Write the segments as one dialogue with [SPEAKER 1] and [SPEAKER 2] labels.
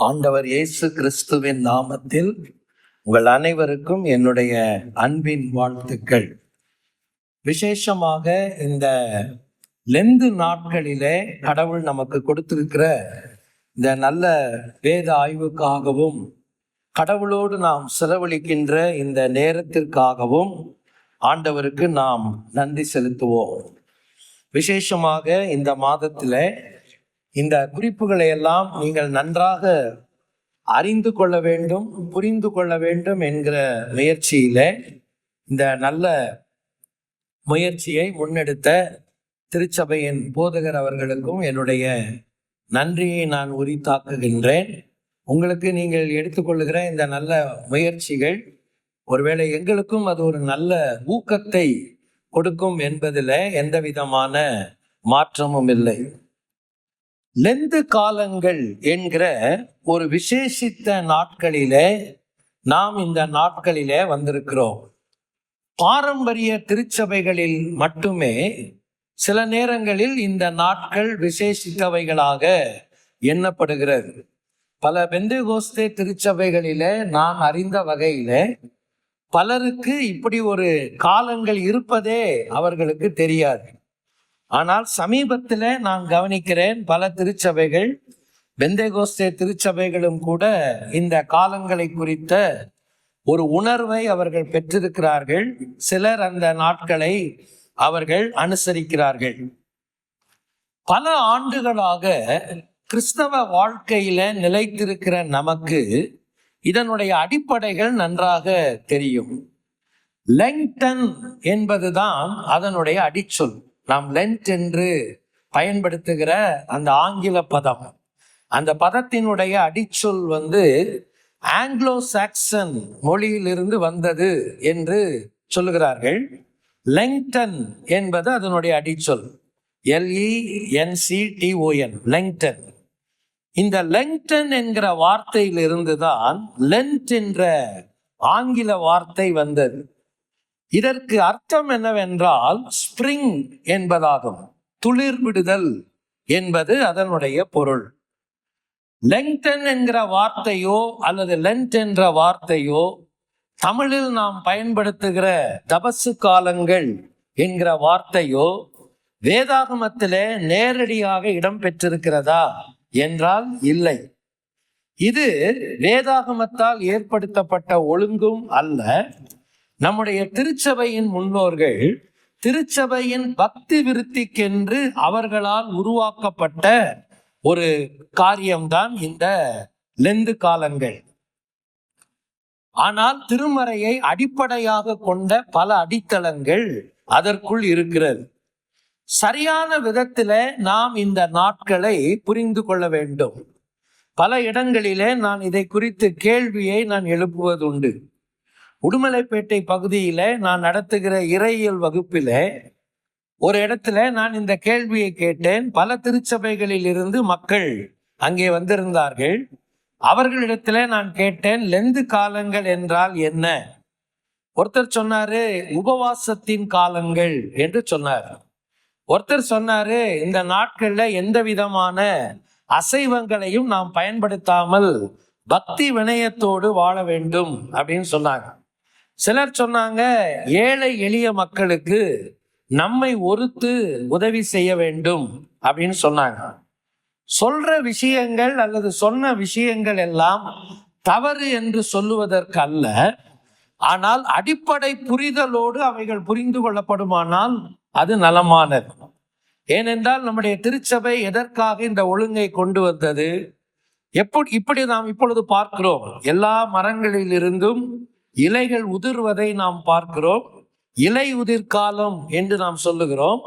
[SPEAKER 1] ஆண்டவர் இயேசு கிறிஸ்துவின் நாமத்தில் உங்கள் அனைவருக்கும் என்னுடைய அன்பின் வாழ்த்துக்கள். விசேஷமாக இந்த லெந்து நாட்களிலே கடவுள் நமக்கு கொடுத்திருக்கிற இந்த நல்ல வேத ஆய்வுக்காகவும் கடவுளோடு நாம் செலவழிக்கின்ற இந்த நேரத்திற்காகவும் ஆண்டவருக்கு நாம் நன்றி செலுத்துவோம். விசேஷமாக இந்த மாதத்தில் இந்த குறிப்புகளை எல்லாம் நீங்கள் நன்றாக அறிந்து கொள்ள வேண்டும், புரிந்து கொள்ள வேண்டும் என்கிற முயற்சியில இந்த நல்ல முயற்சியை முன்னெடுத்த திருச்சபையின் போதகர் அவர்களுக்கும் என்னுடைய நன்றியை நான் உரித்தாக்குகின்றேன். உங்களுக்கு நீங்கள் எடுத்துக்கொள்ளுகிற இந்த நல்ல முயற்சிகள் ஒருவேளை எங்களுக்கும் அது ஒரு நல்ல ஊக்கத்தை கொடுக்கும் என்பதில் எந்த விதமான மாற்றமும் இல்லை. லெந்து காலங்கள் என்கிற ஒரு விசேஷித்த நாட்களிலே நாம் இந்த நாட்களிலே வந்திருக்கிறோம். பாரம்பரிய திருச்சபைகளில் மட்டுமே சில நேரங்களில் இந்த நாட்கள் விசேஷித்தவைகளாக எண்ணப்படுகிறது. பல பெந்தேகோஸ்தே திருச்சபைகளிலே நான் அறிந்த வகையில பலருக்கு இப்படி ஒரு காலங்கள் இருப்பதே அவர்களுக்கு தெரியாது. ஆனால் சமீபத்தில் நான் கவனிக்கிறேன், பல திருச்சபைகள், பெந்தேகோஸ்தே திருச்சபைகளும் கூட இந்த காலங்களை குறித்த ஒரு உணர்வை அவர்கள் பெற்றிருக்கிறார்கள். சிலர் அந்த நாட்களை அவர்கள் அனுசரிக்கிறார்கள். பல ஆண்டுகளாக கிறிஸ்தவ வாழ்க்கையில நிலைத்திருக்கிற நமக்கு இதனுடைய அடிப்படைகள் நன்றாக தெரியும். லெங்டன் என்பதுதான் அதனுடைய அடிச்சொல். நாம் லென்ட் என்று பயன்படுத்துகிற அந்த ஆங்கில பதம், அந்த பதத்தினுடைய அடிச்சொல் ஆங்கிலோ சாக்சன் மொழியிலிருந்து வந்தது என்று சொல்லுகிறார்கள். லெங்டன் என்பது அதனுடைய அடிச்சொல், LENCTON, லெங்டன். இந்த லெங்டன் என்கிற வார்த்தையிலிருந்து தான் லென்ட் என்ற ஆங்கில வார்த்தை வந்தது. இதற்கு அர்த்தம் என்னவென்றால் ஸ்பிரிங் என்பதாகும். துளிர் விடுதல் என்பது அதனுடைய பொருள். லெங்டன் என்கிற வார்த்தையோ அல்லது லென்ட் என்ற வார்த்தையோ தமிழில் நாம் பயன்படுத்துகிற தபசு காலங்கள் என்கிற வார்த்தையோ வேதாகமத்திலே நேரடியாக இடம் பெற்றிருக்கிறதா என்றால் இல்லை. இது வேதாகமத்தால் ஏற்படுத்தப்பட்ட ஒழுங்கும் அல்ல. நம்முடைய திருச்சபையின் முன்னோர்கள் திருச்சபையின் பக்தி விருத்திக்கென்று அவர்களால் உருவாக்கப்பட்ட ஒரு காரியம்தான் இந்த லெந்து காலங்கள். ஆனால் திருமறையை அடிப்படையாக கொண்ட பல அடித்தளங்கள் அதற்குள் இருக்கிறது. சரியான விதத்தில நாம் இந்த நாட்களை புரிந்து கொள்ள வேண்டும். பல இடங்களிலே நான் இதை குறித்து கேள்வியை நான் எழுப்புவதுண்டு. உடுமலைப்பேட்டை பகுதியில நான் நடத்துகிற இறையியல் வகுப்பில ஒரு இடத்துல நான் இந்த கேள்வியை கேட்டேன். பல திருச்சபைகளில் இருந்து மக்கள் அங்கே வந்திருந்தார்கள். அவர்களிடத்துல நான் கேட்டேன், லெந்து காலங்கள் என்றால் என்ன? ஒருத்தர் சொன்னாரு உபவாசத்தின் காலங்கள் என்று சொன்னார். ஒருத்தர் சொன்னாரு இந்த நாட்கள்ல எந்த விதமான அசைவங்களையும் நாம் பயன்படுத்தாமல் பக்தி வினயத்தோடு வாழ வேண்டும் அப்படின்னு சொன்னாங்க. சிலர் சொன்னாங்க ஏழை எளிய மக்களுக்கு நம்மை ஒருத்து உதவி செய்ய வேண்டும் அப்படின்னு சொன்னாங்க. சொல்ற விஷயங்கள் அல்லது சொன்ன விஷயங்கள் எல்லாம் தவறு என்று சொல்லுவதற்கு அல்ல. ஆனால் அடிப்படை புரிதலோடு அவைகள் புரிந்து கொள்ளப்படுமானால் அது நலமானது. ஏனென்றால் நம்முடைய திருச்சபை எதற்காக இந்த ஒழுங்கை கொண்டு வந்தது? இப்படி நாம் இப்பொழுது பார்க்கிறோம். எல்லா மரங்களிலிருந்தும் இலைகள் உதிர்வதை நாம் பார்க்கிறோம். இலை உதிர்காலம் என்று நாம் சொல்லுகிறோம்.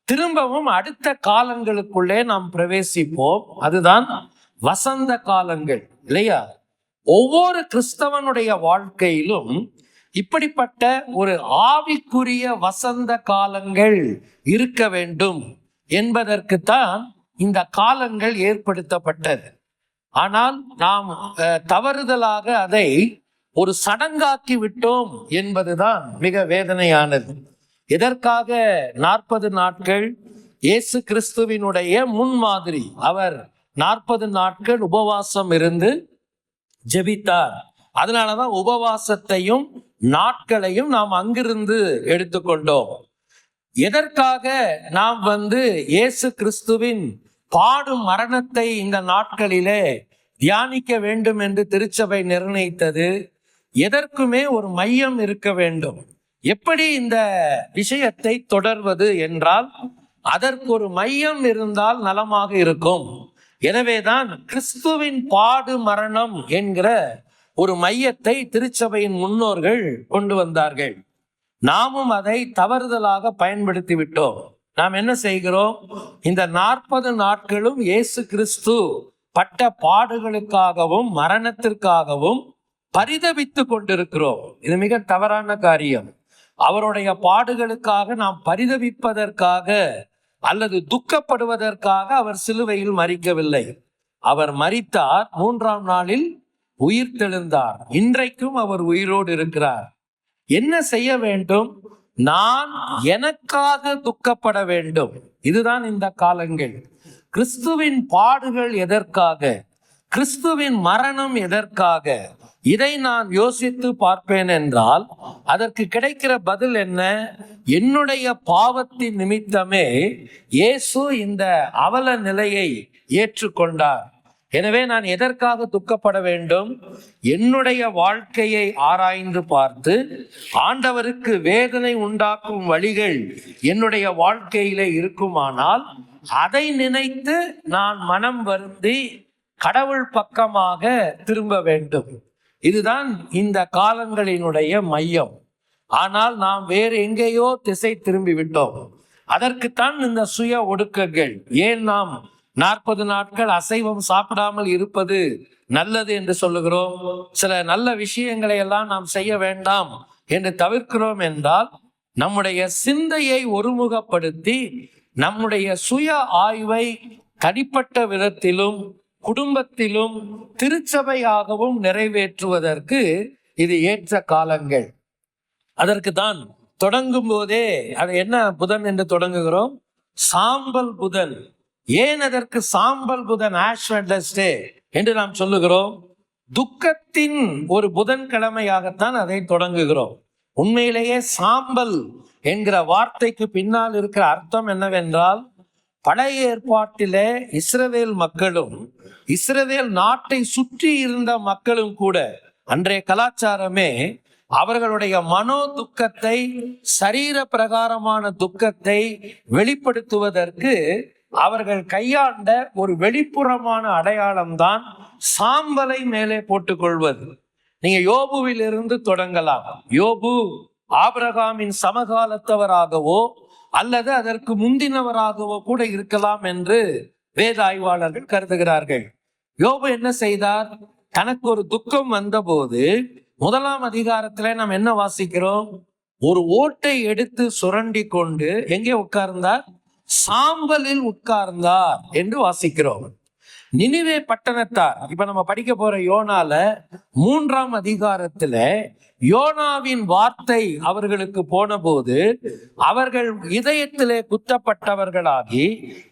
[SPEAKER 1] திரும்பவும் அடுத்த காலங்களுக்குள்ளே நாம் பிரவேசிப்போம். அதுதான் வசந்த காலங்கள், இல்லையா? ஒவ்வொரு கிறிஸ்தவனுடைய வாழ்க்கையிலும் இப்படிப்பட்ட ஒரு ஆவிக்குரிய வசந்த காலங்கள் இருக்க வேண்டும் என்பதற்குத்தான் இந்த காலங்கள் ஏற்படுத்தப்பட்டது. ஆனால் நாம் தவறுதலாக அதை ஒரு சடங்காக்கி விட்டோம் என்பதுதான் மிக வேதனையானது. எதற்காக 40 நாட்கள்? இயேசு கிறிஸ்துவினுடைய முன்மாதிரி. அவர் 40 நாட்கள் உபவாசம் இருந்து ஜெபித்தார். அதனாலதான் உபவாசத்தையும் நாட்களையும் நாம் அங்கிருந்து எடுத்துக்கொண்டோம். எதற்காக நாம் இயேசு கிறிஸ்துவின் பாடும் மரணத்தை இந்த நாட்களிலே தியானிக்க வேண்டும் என்று திருச்சபை நிர்ணயித்தது? எதற்குமே ஒரு மையம் இருக்க வேண்டும். எப்படி இந்த விஷயத்தை தொடர்வது என்றால் அதற்கு ஒரு மையம் இருந்தால் நலமாக இருக்கும். எனவேதான் கிறிஸ்துவின் பாடு மரணம் என்கிற ஒரு மையத்தை திருச்சபையின் முன்னோர்கள் கொண்டு வந்தார்கள். நாமும் அதை தவறுதலாக பயன்படுத்தி விட்டோம். நாம் என்ன செய்கிறோம்? இந்த 40 நாட்களும் இயேசு கிறிஸ்து பட்ட பாடுகளுக்காகவும் மரணத்திற்காகவும் பரிதபித்து கொண்டிருக்கிறோம். இது மிக தவறான காரியம். அவருடைய பாடுகளுக்காக நாம் பரிதபிப்பதற்காக அல்லது துக்கப்படுவதற்காக அவர் சிலுவையில் மரிக்கவில்லை. அவர் மரித்தார், 3ஆம் நாளில் உயிர் தெழுந்தார். இன்றைக்கும் அவர் உயிரோடு இருக்கிறார். என்ன செய்ய வேண்டும்? நான் எனக்காக துக்கப்பட வேண்டும். இதுதான் இந்த காலங்கள். கிறிஸ்துவின் பாடுகள் எதற்காக? கிறிஸ்துவின் மரணம் எதற்காக? இதை நான் யோசித்து பார்ப்பேன் என்றால் அதற்கு கிடைக்கிற பதில் என்ன? என்னுடைய பாவத்தின் நிமித்தமே இயேசு இந்த அவல நிலையை ஏற்றுக்கொண்டார். எனவே நான் எதற்காக துக்கப்பட வேண்டும்? என்னுடைய வாழ்க்கையை ஆராய்ந்து பார்த்து ஆண்டவருக்கு வேதனை உண்டாக்கும் வழிகள் என்னுடைய வாழ்க்கையிலே இருக்குமானால் அதை நினைத்து நான் மனம் வருந்தி கடவுள் பக்கமாக திரும்ப வேண்டும். இதுதான் இந்த காலங்களினுடைய மையம். ஆனால் நாம் வேறு எங்கேயோ திசை திரும்பி விட்டோம். அதற்குத்தான் இந்த சுய ஒடுக்கங்கள். ஏன் நாம் 40 நாட்கள் அசைவம் சாப்பிடாமல் இருப்பது நல்லது என்று சொல்லுகிறோம்? சில நல்ல விஷயங்களை எல்லாம் நாம் செய்ய வேண்டாம் என்று தவிர்க்கிறோம் என்றால் நம்முடைய சிந்தையை ஒருமுகப்படுத்தி நம்முடைய சுய ஆய்வை தனிப்பட்ட விதத்திலும் குடும்பத்திலும் திருச்சபையாகவும் நிறைவேற்றுவதற்கு இது ஏற்ற காலங்கள். அதற்கு தான் தொடங்கும் போதே அது என்ன புதன் என்று தொடங்குகிறோம்? சாம்பல் புதன். ஏன் அதற்கு சாம்பல் புதன், ஆஷ் வெட்னஸ்டே என்று நாம் சொல்லுகிறோம்? துக்கத்தின் ஒரு புதன்கிழமையாகத்தான் அதை தொடங்குகிறோம். உண்மையிலேயே சாம்பல் என்கிற வார்த்தைக்கு பின்னால் இருக்கிற அர்த்தம் என்னவென்றால், பழைய ஏற்பாட்டிலே இஸ்ரவேல் மக்களும் இஸ்ரவேல் நாட்டை சுற்றி இருந்த மக்களும் கூட அன்றைய கலாச்சாரமே அவர்களுடைய மனோ துக்கத்தை, சரீர பிரகாரமான துக்கத்தை வெளிப்படுத்துவதற்கு அவர்கள் கையாண்ட ஒரு வெளிப்புறமான அடையாளம்தான் சாம்பலை மேலே போட்டுக்கொள்வது. நீங்க யோபுவில் இருந்து தொடங்கலாம். யோபு ஆபிரகாமின் சமகாலத்தவராகவோ அல்லது அதற்கு முந்தினவராகவோ கூட இருக்கலாம் என்று வேத ஆய்வாளர்கள் கருதுகிறார்கள். யோபு என்ன செய்தார்? தனக்கு ஒரு துக்கம் வந்தபோது 1ஆம் அதிகாரத்துல நாம் என்ன வாசிக்கிறோம்? ஒரு ஓட்டை எடுத்து சுரண்டி கொண்டு எங்கே உட்கார்ந்தார்? சாம்பலில் உட்கார்ந்தார் என்று வாசிக்கிறோம். நினிவே பட்டணத்தார், இப்ப நம்ம படிக்க போற யோனால 3ஆம் அதிகாரத்துல யோனாவின் வார்த்தை அவர்களுக்கு போன போது அவர்கள் இதயத்திலே குத்தப்பட்டவர்களாகி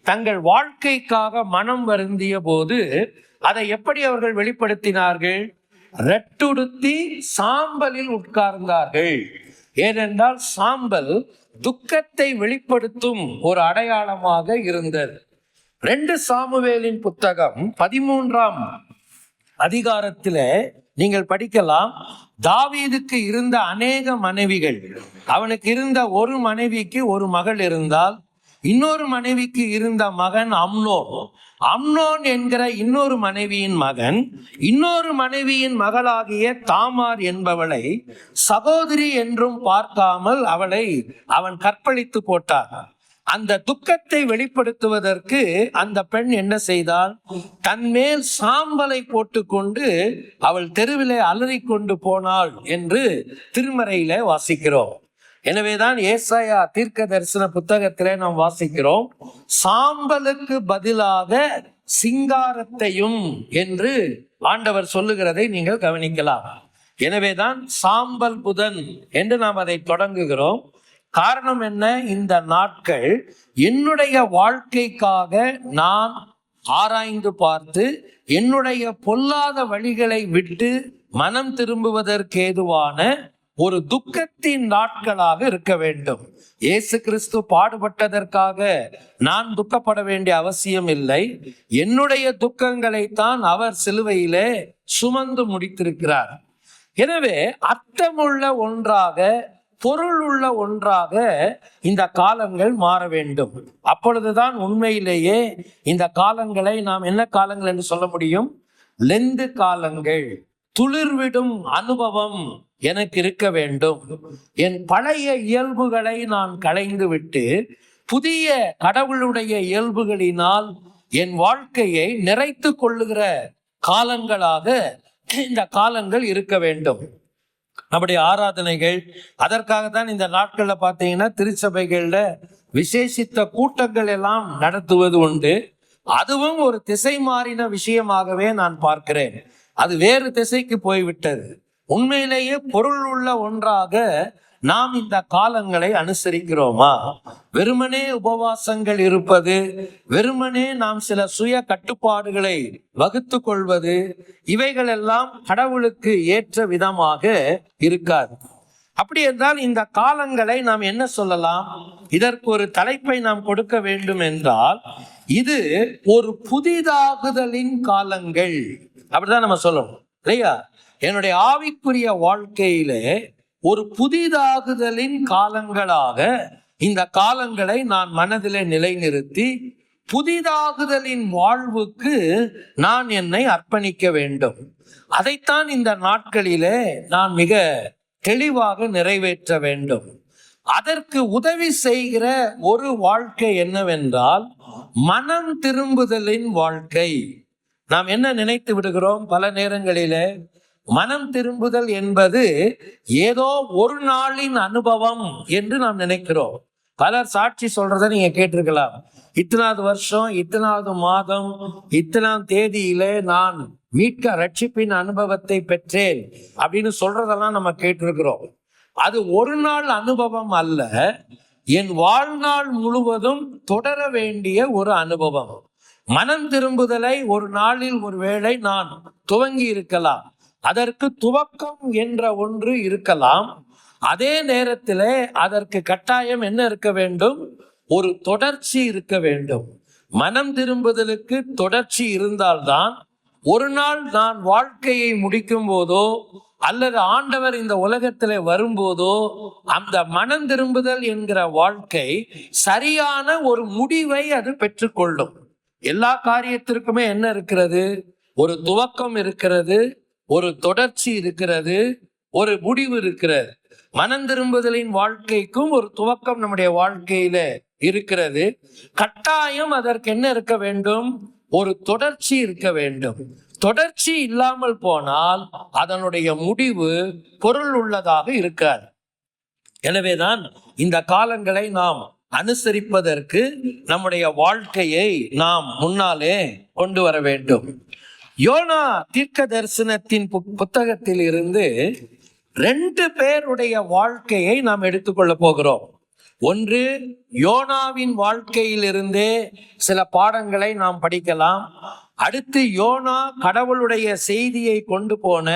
[SPEAKER 1] தங்கள் வாழ்க்கைக்காக மனம் வருந்திய போது அதை எப்படி அவர்கள் வெளிப்படுத்தினார்கள்? ரெட்டுடுத்தி சாம்பலில் உட்கார்ந்தார்கள். ஏனென்றால் சாம்பல் துக்கத்தை வெளிப்படுத்தும் ஒரு அடையாளமாக இருந்தது. 2 சாமுவேலின் புத்தகம் 13ஆம் அதிகாரத்தில நீங்கள் படிக்கலாம். தாவீதுக்கு இருந்த அநேக மனைவிகள். அவனுக்கு இருந்த ஒரு மனைவிக்கு ஒரு மகள் இருந்தால், இன்னொரு மனைவிக்கு இருந்த மகன் அம்னோன். அம்னோன் என்கிற இன்னொரு மனைவியின் மகன் இன்னொரு மனைவியின் மகளாகிய தாமார் என்பவளை சகோதரி என்றும் பார்க்காமல் அவளை அவன் கற்பழித்து போட்டான். அந்த துக்கத்தை வெளிப்படுத்துவதற்கு அந்த பெண் என்ன செய்தாள்? தன்மேல் சாம்பலை போட்டுக்கொண்டு அவள் தெருவிலே அலறிக்கொண்டு போனாள் என்று திருமறையிலே வாசிக்கிறோம். எனவேதான் ஏசாயா தீர்க்க தரிசன புத்தகத்திலே நாம் வாசிக்கிறோம், சாம்பலுக்கு பதிலாக சிங்காரத்தையும் என்று ஆண்டவர் சொல்லுகிறதை நீங்கள் கவனிக்கலாம். எனவேதான் சாம்பல் புதன் என்று நாம் அதை தொடங்குகிறோம். காரணம் என்ன? இந்த நாட்கள் என்னுடைய வாழ்க்கைக்காக நான் ஆராய்ந்து பார்த்து என்னுடைய பொல்லாத வழிகளை விட்டு மனம் திரும்புவதற்கேதுவான ஒரு துக்கத்தின் நாட்களாக இருக்க வேண்டும். இயேசு கிறிஸ்து பாடுபட்டதற்காக நான் துக்கப்பட வேண்டிய அவசியம் இல்லை. என்னுடைய துக்கங்களைத்தான் அவர் சிலுவையிலே சுமந்து முடித்திருக்கிறார். எனவே அர்த்தமுள்ள ஒன்றாக, பொருள் உள்ள ஒன்றாக இந்த காலங்கள் மாற வேண்டும். அப்பொழுதுதான் உண்மையிலேயே இந்த காலங்களை நாம் என்ன காலங்கள் என்று சொல்ல முடியும்? லெந்து காலங்கள். துளிர்விடும் அனுபவம் எனக்கு இருக்க வேண்டும். என் பழைய இயல்புகளை நான் களைந்து விட்டு புதிய கடவுளுடைய இயல்புகளினால் என் வாழ்க்கையை நிறைத்து கொள்ளுகிற காலங்களாக இந்த காலங்கள் இருக்க வேண்டும். நம்முடைய ஆராதனைகள் அதற்காகத்தான் இந்த நாட்கள்ல பார்த்தீங்கன்னா திருச்சபைகள்ல விசேஷித்த கூட்டங்கள் எல்லாம் நடத்துவது உண்டு. அதுவும் ஒரு திசை மாறின விஷயமாகவே நான் பார்க்கிறேன். அது வேறு திசைக்கு போய்விட்டது. உண்மையிலேயே பொருள் உள்ள ஒன்றாக நாம் இந்த காலங்களை அனுசரிக்கிறோமா? வெறுமனே உபவாசங்கள் இருப்பது, வெறுமனே நாம் சில சுய கட்டுப்பாடுகளை வகுத்து கொள்வது, இவைகள் எல்லாம் கடவுளுக்கு ஏற்ற விதமாக இருக்காது. அப்படி என்றால் இந்த காலங்களை நாம் என்ன சொல்லலாம்? இதற்கு ஒரு தலைப்பை நாம் கொடுக்க வேண்டும் என்றால், இது ஒரு புதிதாகுதலின் காலங்கள் அப்படிதான் நம்ம சொல்லணும், இல்லையா? என்னுடைய ஆவிக்குரிய வாழ்க்கையிலே ஒரு புதிதாகுதலின் காலங்களாக இந்த காலங்களை நான் மனதிலே நிலைநிறுத்தி புதிதாகுதலின் வாழ்வுக்கு நான் என்னை அர்ப்பணிக்க வேண்டும். அதைத்தான் இந்த நாட்களிலே நான் மிக தெளிவாக நிறைவேற்ற வேண்டும். அதற்கு உதவி செய்கிற ஒரு வாழ்க்கை என்னவென்றால் மனம் திரும்புதலின் வாழ்க்கை. நாம் என்ன நினைத்து விடுகிறோம் பல நேரங்களிலே? மனம் திரும்புதல் என்பது ஏதோ ஒரு நாளின் அனுபவம் என்று நாம் நினைக்கிறோம். பலர் சாட்சி சொல்றதை நீங்க கேட்டிருக்கலாம். இத்தனாவது வருஷம், இத்தனாவது மாதம், இத்தனாம் தேதியிலே நான் மீட்க ரட்சிப்பின் அனுபவத்தை பெற்றேன் அப்படின்னு சொல்றதெல்லாம் நம்ம கேட்டிருக்கிறோம். அது ஒரு நாள் அனுபவம் அல்ல, என் வாழ்நாள் முழுவதும் தொடர வேண்டிய ஒரு அனுபவம். மனம் திரும்புதலை ஒரு நாளில் ஒருவேளை நான் துவங்கி இருக்கலாம், அதற்கு துவக்கம் என்ற ஒன்று இருக்கலாம். அதே நேரத்திலே அதற்கு கட்டாயம் என்ன இருக்க வேண்டும்? ஒரு தொடர்ச்சி இருக்க வேண்டும். மனம் திரும்புதலுக்கு தொடர்ச்சி இருந்தால்தான் ஒரு நாள் நான் வாழ்க்கையை முடிக்கும் போதோ அல்லது ஆண்டவர் இந்த உலகத்திலே வரும்போதோ அந்த மனம் திரும்புதல் என்கிற வாழ்க்கை சரியான ஒரு முடிவை அது பெற்றுக்கொள்ளும். எல்லா காரியத்திற்குமே என்ன இருக்கிறது? ஒரு துவக்கம் இருக்கிறது, ஒரு தொடர்ச்சி இருக்கிறது, ஒரு முடிவு இருக்கிறது. மனம் திரும்புதலின் வாழ்க்கைக்கும் ஒரு துவக்கம் நம்முடைய வாழ்க்கையில இருக்கிறது. கட்டாயம் அதற்கு என்ன இருக்க வேண்டும்? ஒரு தொடர்ச்சி இருக்க வேண்டும். தொடர்ச்சி இல்லாமல் போனால் அதனுடைய முடிவு பொருள் உள்ளதாக இருக்காது. எனவேதான் இந்த காலங்களை நாம் அனுசரிப்பதற்கு நம்முடைய வாழ்க்கையை நாம் முன்னாலே கொண்டு வர வேண்டும். யோனா தீர்க்க தரிசனத்தின் புத்தகத்தில் இருந்து 2 பேருடைய வாழ்க்கையை நாம் எடுத்துக்கொள்ள போகிறோம். ஒன்று, யோனாவின் வாழ்க்கையிலிருந்தே சில பாடங்களை நாம் படிக்கலாம். அடுத்து யோனா கடவுளுடைய செய்தியை கொண்டு போன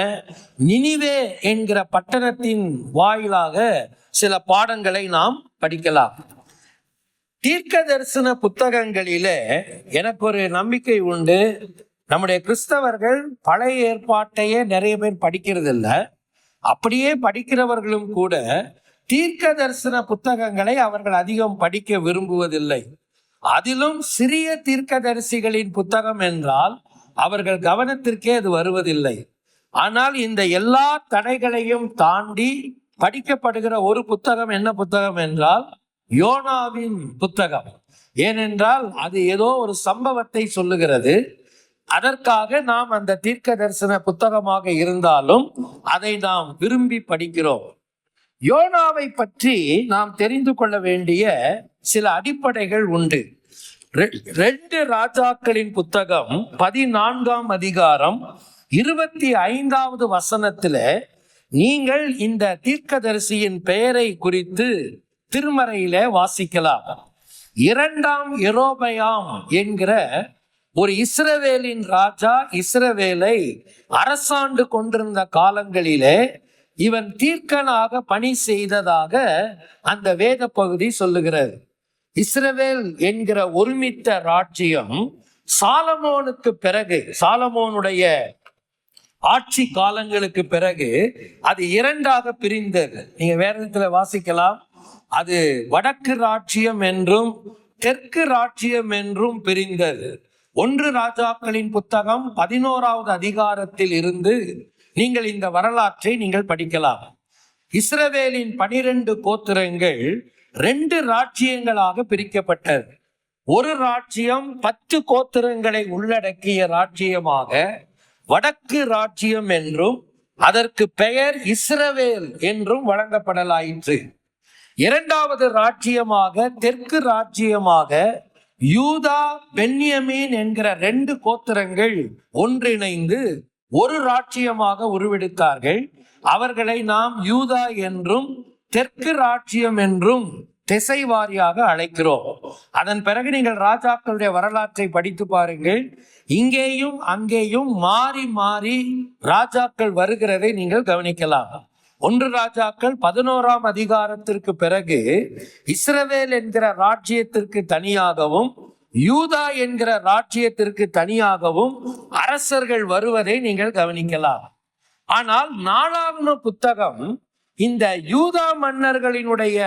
[SPEAKER 1] நினிவே என்கிற பட்டணத்தின் வாயிலாக சில பாடங்களை நாம் படிக்கலாம். தீர்க்க தரிசன புத்தகங்களிலே எனக்கு ஒரு நம்பிக்கை உண்டு. நம்முடைய கிறிஸ்தவர்கள் பழைய ஏற்பாட்டையே நிறைய பேர் படிக்கிறது இல்லை. அப்படியே படிக்கிறவர்களும் கூட தீர்க்க தரிசன புத்தகங்களை அவர்கள் அதிகம் படிக்க விரும்புவதில்லை. அதிலும் சிறிய தீர்க்கதரிசிகளின் புத்தகம் என்றால் அவர்கள் கவனத்திற்கே அது வருவதில்லை. ஆனால் இந்த எல்லா தடைகளையும் தாண்டி படிக்கப்படுகிற ஒரு புத்தகம் என்ன புத்தகம் என்றால் யோனாவின் புத்தகம். ஏனென்றால் அது ஏதோ ஒரு சம்பவத்தை சொல்லுகிறது. அதற்காக நாம் அந்த தீர்க்க தரிசன புத்தகமாக இருந்தாலும் அதை நாம் விரும்பி படிக்கிறோம். யோனாவை பற்றி நாம் தெரிந்து கொள்ள வேண்டிய சில அடிப்படைகள் உண்டு. 2 ராஜாக்களின் புத்தகம் 14ஆம் அதிகாரம் 25வது வசனத்துல நீங்கள் இந்த தீர்க்கதரிசியின் பெயரை குறித்து திருமறையில வாசிக்கலாம். 2ஆம் யெரொபெயாம் என்கிற ஒரு இஸ்ரவேலின் ராஜா இஸ்ரவேலை அரசாண்டு கொண்டிருந்த காலங்களிலே இவன் தீர்க்கனாக பணி செய்ததாக அந்த வேத பகுதி சொல்லுகிறது. இஸ்ரவேல் என்கிற ஒருமித்த ராஜ்யம் சாலமோனுக்கு பிறகு, சாலமோனுடைய ஆட்சி காலங்களுக்கு பிறகு அது இரண்டாக பிரிந்தது. நீங்க வேதத்துல வாசிக்கலாம், அது வடக்கு ராஜ்யம் என்றும் தெற்கு ராஜ்யம் என்றும் பிரிந்தது. 1 ராஜாக்களின் புத்தகம் 11வது அதிகாரத்தில் இருந்து நீங்கள் இந்த வரலாற்றை நீங்கள் படிக்கலாம். இஸ்ரவேலின் 12 கோத்திரங்கள் 2 ராஜ்யங்களாக பிரிக்கப்பட்டது. ஒரு ராஜ்யம் 10 கோத்திரங்களை உள்ளடக்கிய ராஜ்யமாக வடக்கு ராஜ்யம் என்றும் அதற்கு பெயர் இஸ்ரவேல் என்றும் வழங்கப்படலாயிற்று. இரண்டாவது ராஜ்யமாக தெற்கு ராஜ்யமாக யூதா பென்யமீன் என்கிற 2 கோத்திரங்கள் ஒன்றிணைந்து ஒரு ராஜ்யமாக உருவெடுத்தார்கள். அவர்களை நாம் யூதா என்றும் தெற்கு ராஜ்யம் என்றும் திசை வாரியாக அழைக்கிறோம். அதன் பிறகு நீங்கள் ராஜாக்களுடைய வரலாற்றை படித்து பாருங்கள். இங்கேயும் அங்கேயும் மாறி மாறி ராஜாக்கள் வருகிறதை நீங்கள் கவனிக்கலாம். 1 ராஜாக்கள் 11ஆம் அதிகாரத்திற்கு பிறகு இஸ்ரவேல் என்கிற ராஜ்யத்திற்கு தனியாகவும் யூதா என்கிற ராஜ்யத்திற்கு தனியாகவும் அரசர்கள் வருவதை நீங்கள் கவனிக்கலாம். ஆனால் 4ஆம் புத்தகம் இந்த யூதா மன்னர்களினுடைய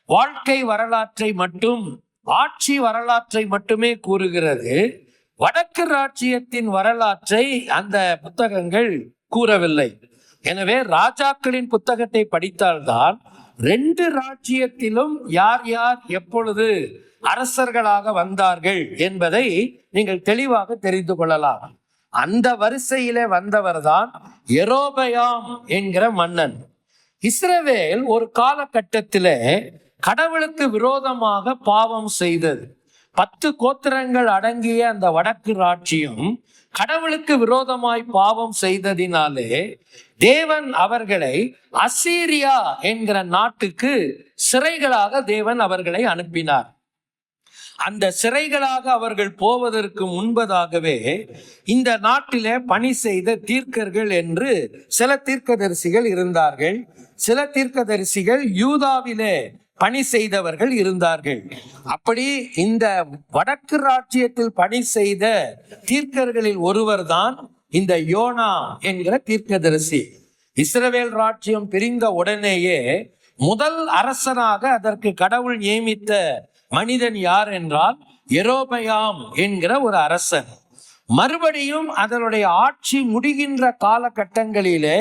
[SPEAKER 1] வாழ்க்கை வரலாற்றை மட்டும், ஆட்சி வரலாற்றை மட்டுமே கூறுகிறது. வடக்கு ராஜ்யத்தின் வரலாற்றை அந்த புத்தகங்கள் கூறவில்லை. எனவே ராஜாக்களின் புத்தகத்தை படித்தால்தான் 2 ராஜ்யத்திலும் யார் யார் எப்பொழுது அரசர்களாக வந்தார்கள் என்பதை நீங்கள் தெளிவாக தெரிந்து கொள்ளலாம். அந்த வரிசையிலே வந்தவர்தான் யெரொபெயாம் என்கிற மன்னன். இஸ்ரவேல் ஒரு காலகட்டத்திலே கடவுளுக்கு விரோதமாக பாவம் செய்தது. 10 கோத்திரங்கள் அடங்கிய அந்த வடக்கு ராஜ்யம் கடவுளுக்கு விரோதமாய் பாவம் செய்ததினாலே தேவன் அவர்களை அசீரியா என்கிற நாட்டுக்கு சிறைகளாக தேவன் அவர்களை அனுப்பினார். அந்த சிறைகளாக அவர்கள் போவதற்கு முன்பதாகவே இந்த நாட்டிலே பணி செய்த தீர்க்கர்கள் என்று சில தீர்க்கதரிசிகள் இருந்தார்கள். சில தீர்க்கதரிசிகள் யூதாவிலே பணி செய்தவர்கள் இருந்தார்கள். அப்படி இந்த வடக்கு ராஜ்யத்தில் பணி செய்த தீர்க்கர்களில் ஒருவர் தான் இந்த யோனா என்கிற தீர்க்கதரிசி. இஸ்ரவேல் ராஜ்யம் பிரிந்த உடனேயே முதல் அரசனாக அதற்கு கடவுள் நியமித்த மனிதன் யார் என்றால் யெரொபெயாம் என்கிற ஒரு அரசன். மறுபடியும் அதனுடைய ஆட்சி முடிகின்ற காலகட்டங்களிலே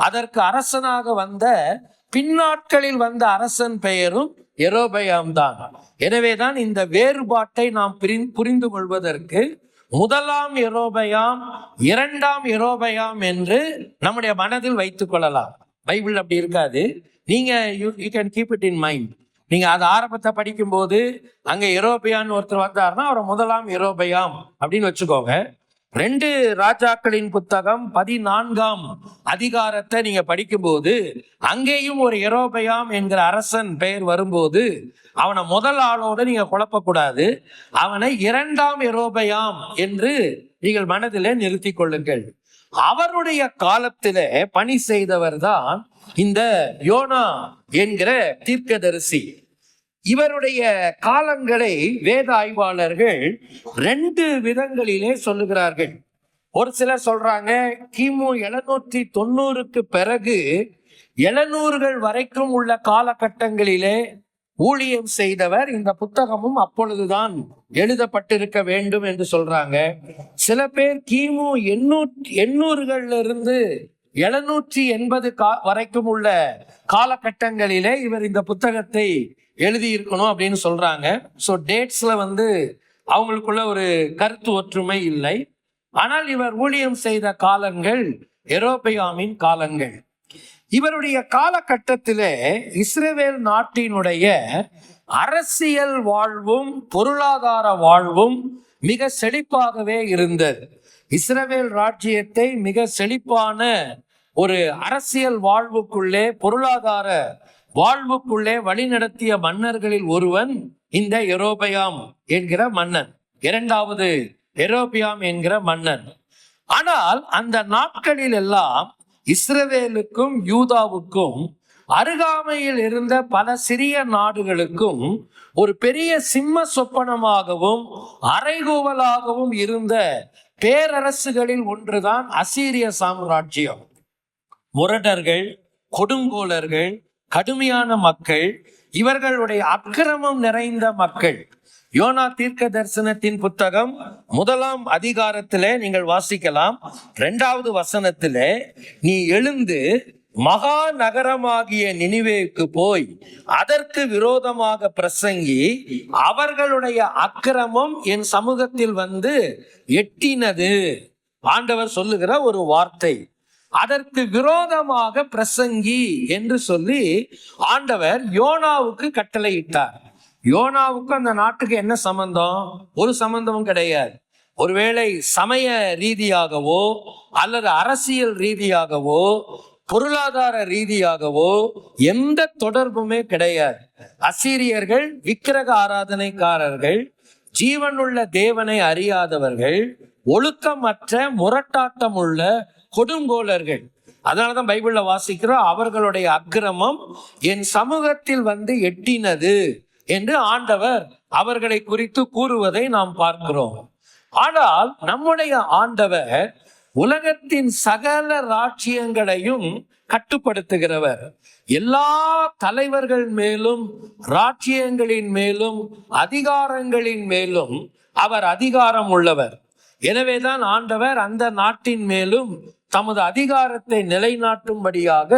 [SPEAKER 1] அதற்கு அரசனாக வந்த பின்னாட்களில் வந்த அரசன் பெயரும் யெரொபெயாம் தான். எனவேதான் இந்த வேறுபாட்டை நாம் புரிந்து கொள்வதற்கு 1ஆம் யெரொபெயாம் 2ஆம் யெரொபெயாம் என்று நம்முடைய மனதில் வைத்துக் கொள்ளலாம். பைபிள் அப்படி இருக்காது. நீங்க you can keep it in mind. நீங்க அது ஆரம்பத்தை படிக்கும் போது அங்க யெரொபெயாம் ஒருத்தர் வந்தாருன்னா அவரை 1ஆம் யெரொபெயாம் அப்படின்னு வச்சுக்கோங்க. 2 ராஜாக்களின் புத்தகம் 14ஆம் அதிகாரத்தை நீங்க படிக்கும்போது அங்கேயும் ஒரு யெரொபெயாம் என்கிற அரசன் பெயர் வரும்போது அவனை முதல் ஆளோட நீங்க குழப்பக்கூடாது. அவனை 2ஆம் யெரொபெயாம் என்று நீங்கள் மனதிலே நிறுத்தி கொள்ளுங்கள். அவருடைய காலத்திலே பணி செய்தவர் தான் இந்த யோனா என்கிற தீர்க்கதரிசி. இவருடைய காலங்களை வேத ஆய்வாளர்கள் 2 விதங்களிலே சொல்லுகிறார்கள். ஒரு சிலர் சொல்றாங்க கிமு 790க்கு பிறகு 700கள் வரைக்கும் உள்ள காலகட்டங்களிலே ஊழியம் செய்தவர். இந்த புத்தகமும் அப்பொழுதுதான் எழுதப்பட்டிருக்க வேண்டும் என்று சொல்றாங்க. சில பேர் கிமு 800கள்ல இருந்து 780 வரைக்கும் உள்ள காலகட்டங்களிலே இவர் இந்த புத்தகத்தை எழுதியிருக்கணும் அப்படின்னு சொல்றாங்க. ஸோ டேட்ஸ்ல அவங்களுக்குள்ள ஒரு கருத்து ஒற்றுமை இல்லை. ஆனால் இவர் ஊழியம் செய்த காலங்கள் யெரொபெயாமின் காலங்கள். இவருடைய காலகட்டத்திலே இஸ்ரவேல் நாட்டினுடைய அரசியல் வாழ்வும் பொருளாதார வாழ்வும் மிக செழிப்பாகவே இருந்தது. இஸ்ரவேல் ராஜ்யத்தை மிக செழிப்பான ஒரு அரசியல் வாழ்வுக்குள்ளே பொருளாதார வாழ்வுக்குள்ளே வழிநடத்திய மன்னர்களில் ஒருவன் இந்த யெரொபெயாம் என்கிற மன்னன். 2வது எரோபியாம் என்கிற மன்னன். ஆனால் அந்த நாட்களில் எல்லாம் இஸ்ரவேலுக்கும் யூதாவுக்கும் அருகாமையில் இருந்த பல சிறிய நாடுகளுக்கும் ஒரு பெரிய சிம்ம சொப்பனமாகவும் அறைகூவலாகவும் இருந்த பேரரசுகளில் ஒன்றுதான் அசீரிய சாம்ராஜ்யம். முரடர்கள், கொடுங்கோலர்கள், கடுமையான மக்கள், இவர்களுடைய அக்கிரமம் நிறைந்த மக்கள். யோனா தீர்க்க தரிசனத்தின் புத்தகம் 1ஆம் அதிகாரத்திலே நீங்கள் வாசிக்கலாம். 2வது வசனத்திலே, நீ எழுந்து மகா நகரமாகிய நினிவேக்கு போய் அதற்கு விரோதமாக பிரசங்கி, அவர்களுடைய அக்கிரமம் என் சமூகத்தில் வந்து எட்டினது. ஆண்டவர் சொல்லுகிற ஒரு வார்த்தை, அதற்கு விரோதமாக பிரசங்கி என்று சொல்லி ஆண்டவர் யோனாவுக்கு கட்டளையிட்டார். யோனாவுக்கு அந்த நாட்டுக்கு என்ன சம்பந்தம்? ஒரு சம்பந்தமும் கிடையாது. ஒருவேளை சமய ரீதியாகவோ அல்லது அரசியல் ரீதியாகவோ பொருளாதார ரீதியாகவோ எந்த தொடர்புமே கிடையாது. அசீரியர்கள் விக்கிரக ஆராதனைக்காரர்கள், ஜீவனுள்ள தேவனை அறியாதவர்கள், ஒழுக்கமற்ற முரட்டாட்டம் உள்ள கொடுங்கோலர்கள். அதனாலதான் பைபிள்ல வாசிக்கிறோம், அவர்களுடைய அக்கிரமம் என் சமூகத்தில் வந்து எட்டினது என்று ஆண்டவர் அவர்களை குறித்து கூறுவதை நாம் பார்க்கிறோம். ஆனால் நம்முடைய ஆண்டவர் உலகத்தின் சகல ராஜ்யங்களையும் கட்டுப்படுத்துகிறவர். எல்லா தலைவர்கள் மேலும், ராஜ்யங்களின் மேலும், அதிகாரங்களின் மேலும் அவர் அதிகாரம் உள்ளவர். எனவேதான் ஆண்டவர் அந்த நாட்டின் மேலும் தமது அதிகாரத்தை நிலைநாட்டும்படியாக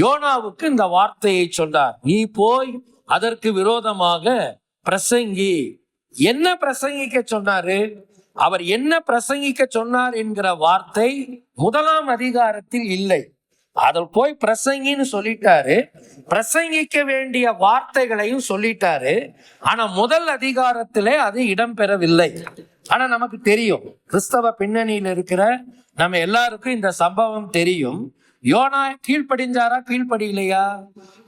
[SPEAKER 1] யோனாவுக்கு இந்த வார்த்தையை சொன்னார். நீ போய் அதற்கு விரோதமாக பிரசங்கி. என்ன பிரசங்கிக்க சொன்னாரு? அவர் என்ன பிரசங்கிக்க சொன்னார் என்கிற வார்த்தை 1ஆம் அதிகாரத்தில் இல்லை. அதில் போய் பிரசங்கின்னு சொல்லிட்டாரு, பிரசங்கிக்க வேண்டிய வார்த்தைகளையும் சொல்லிட்டாரு. ஆனா முதல் அதிகாரத்திலே அது இடம்பெறவில்லை. ஆனா நமக்கு தெரியும், கிறிஸ்தவ பின்னணியில் இருக்கிற நம்ம எல்லாருக்கும் இந்த சம்பவம் தெரியும். யோனா கீழ்ப்படிஞ்சாரா? கீழ்ப்படியலையா?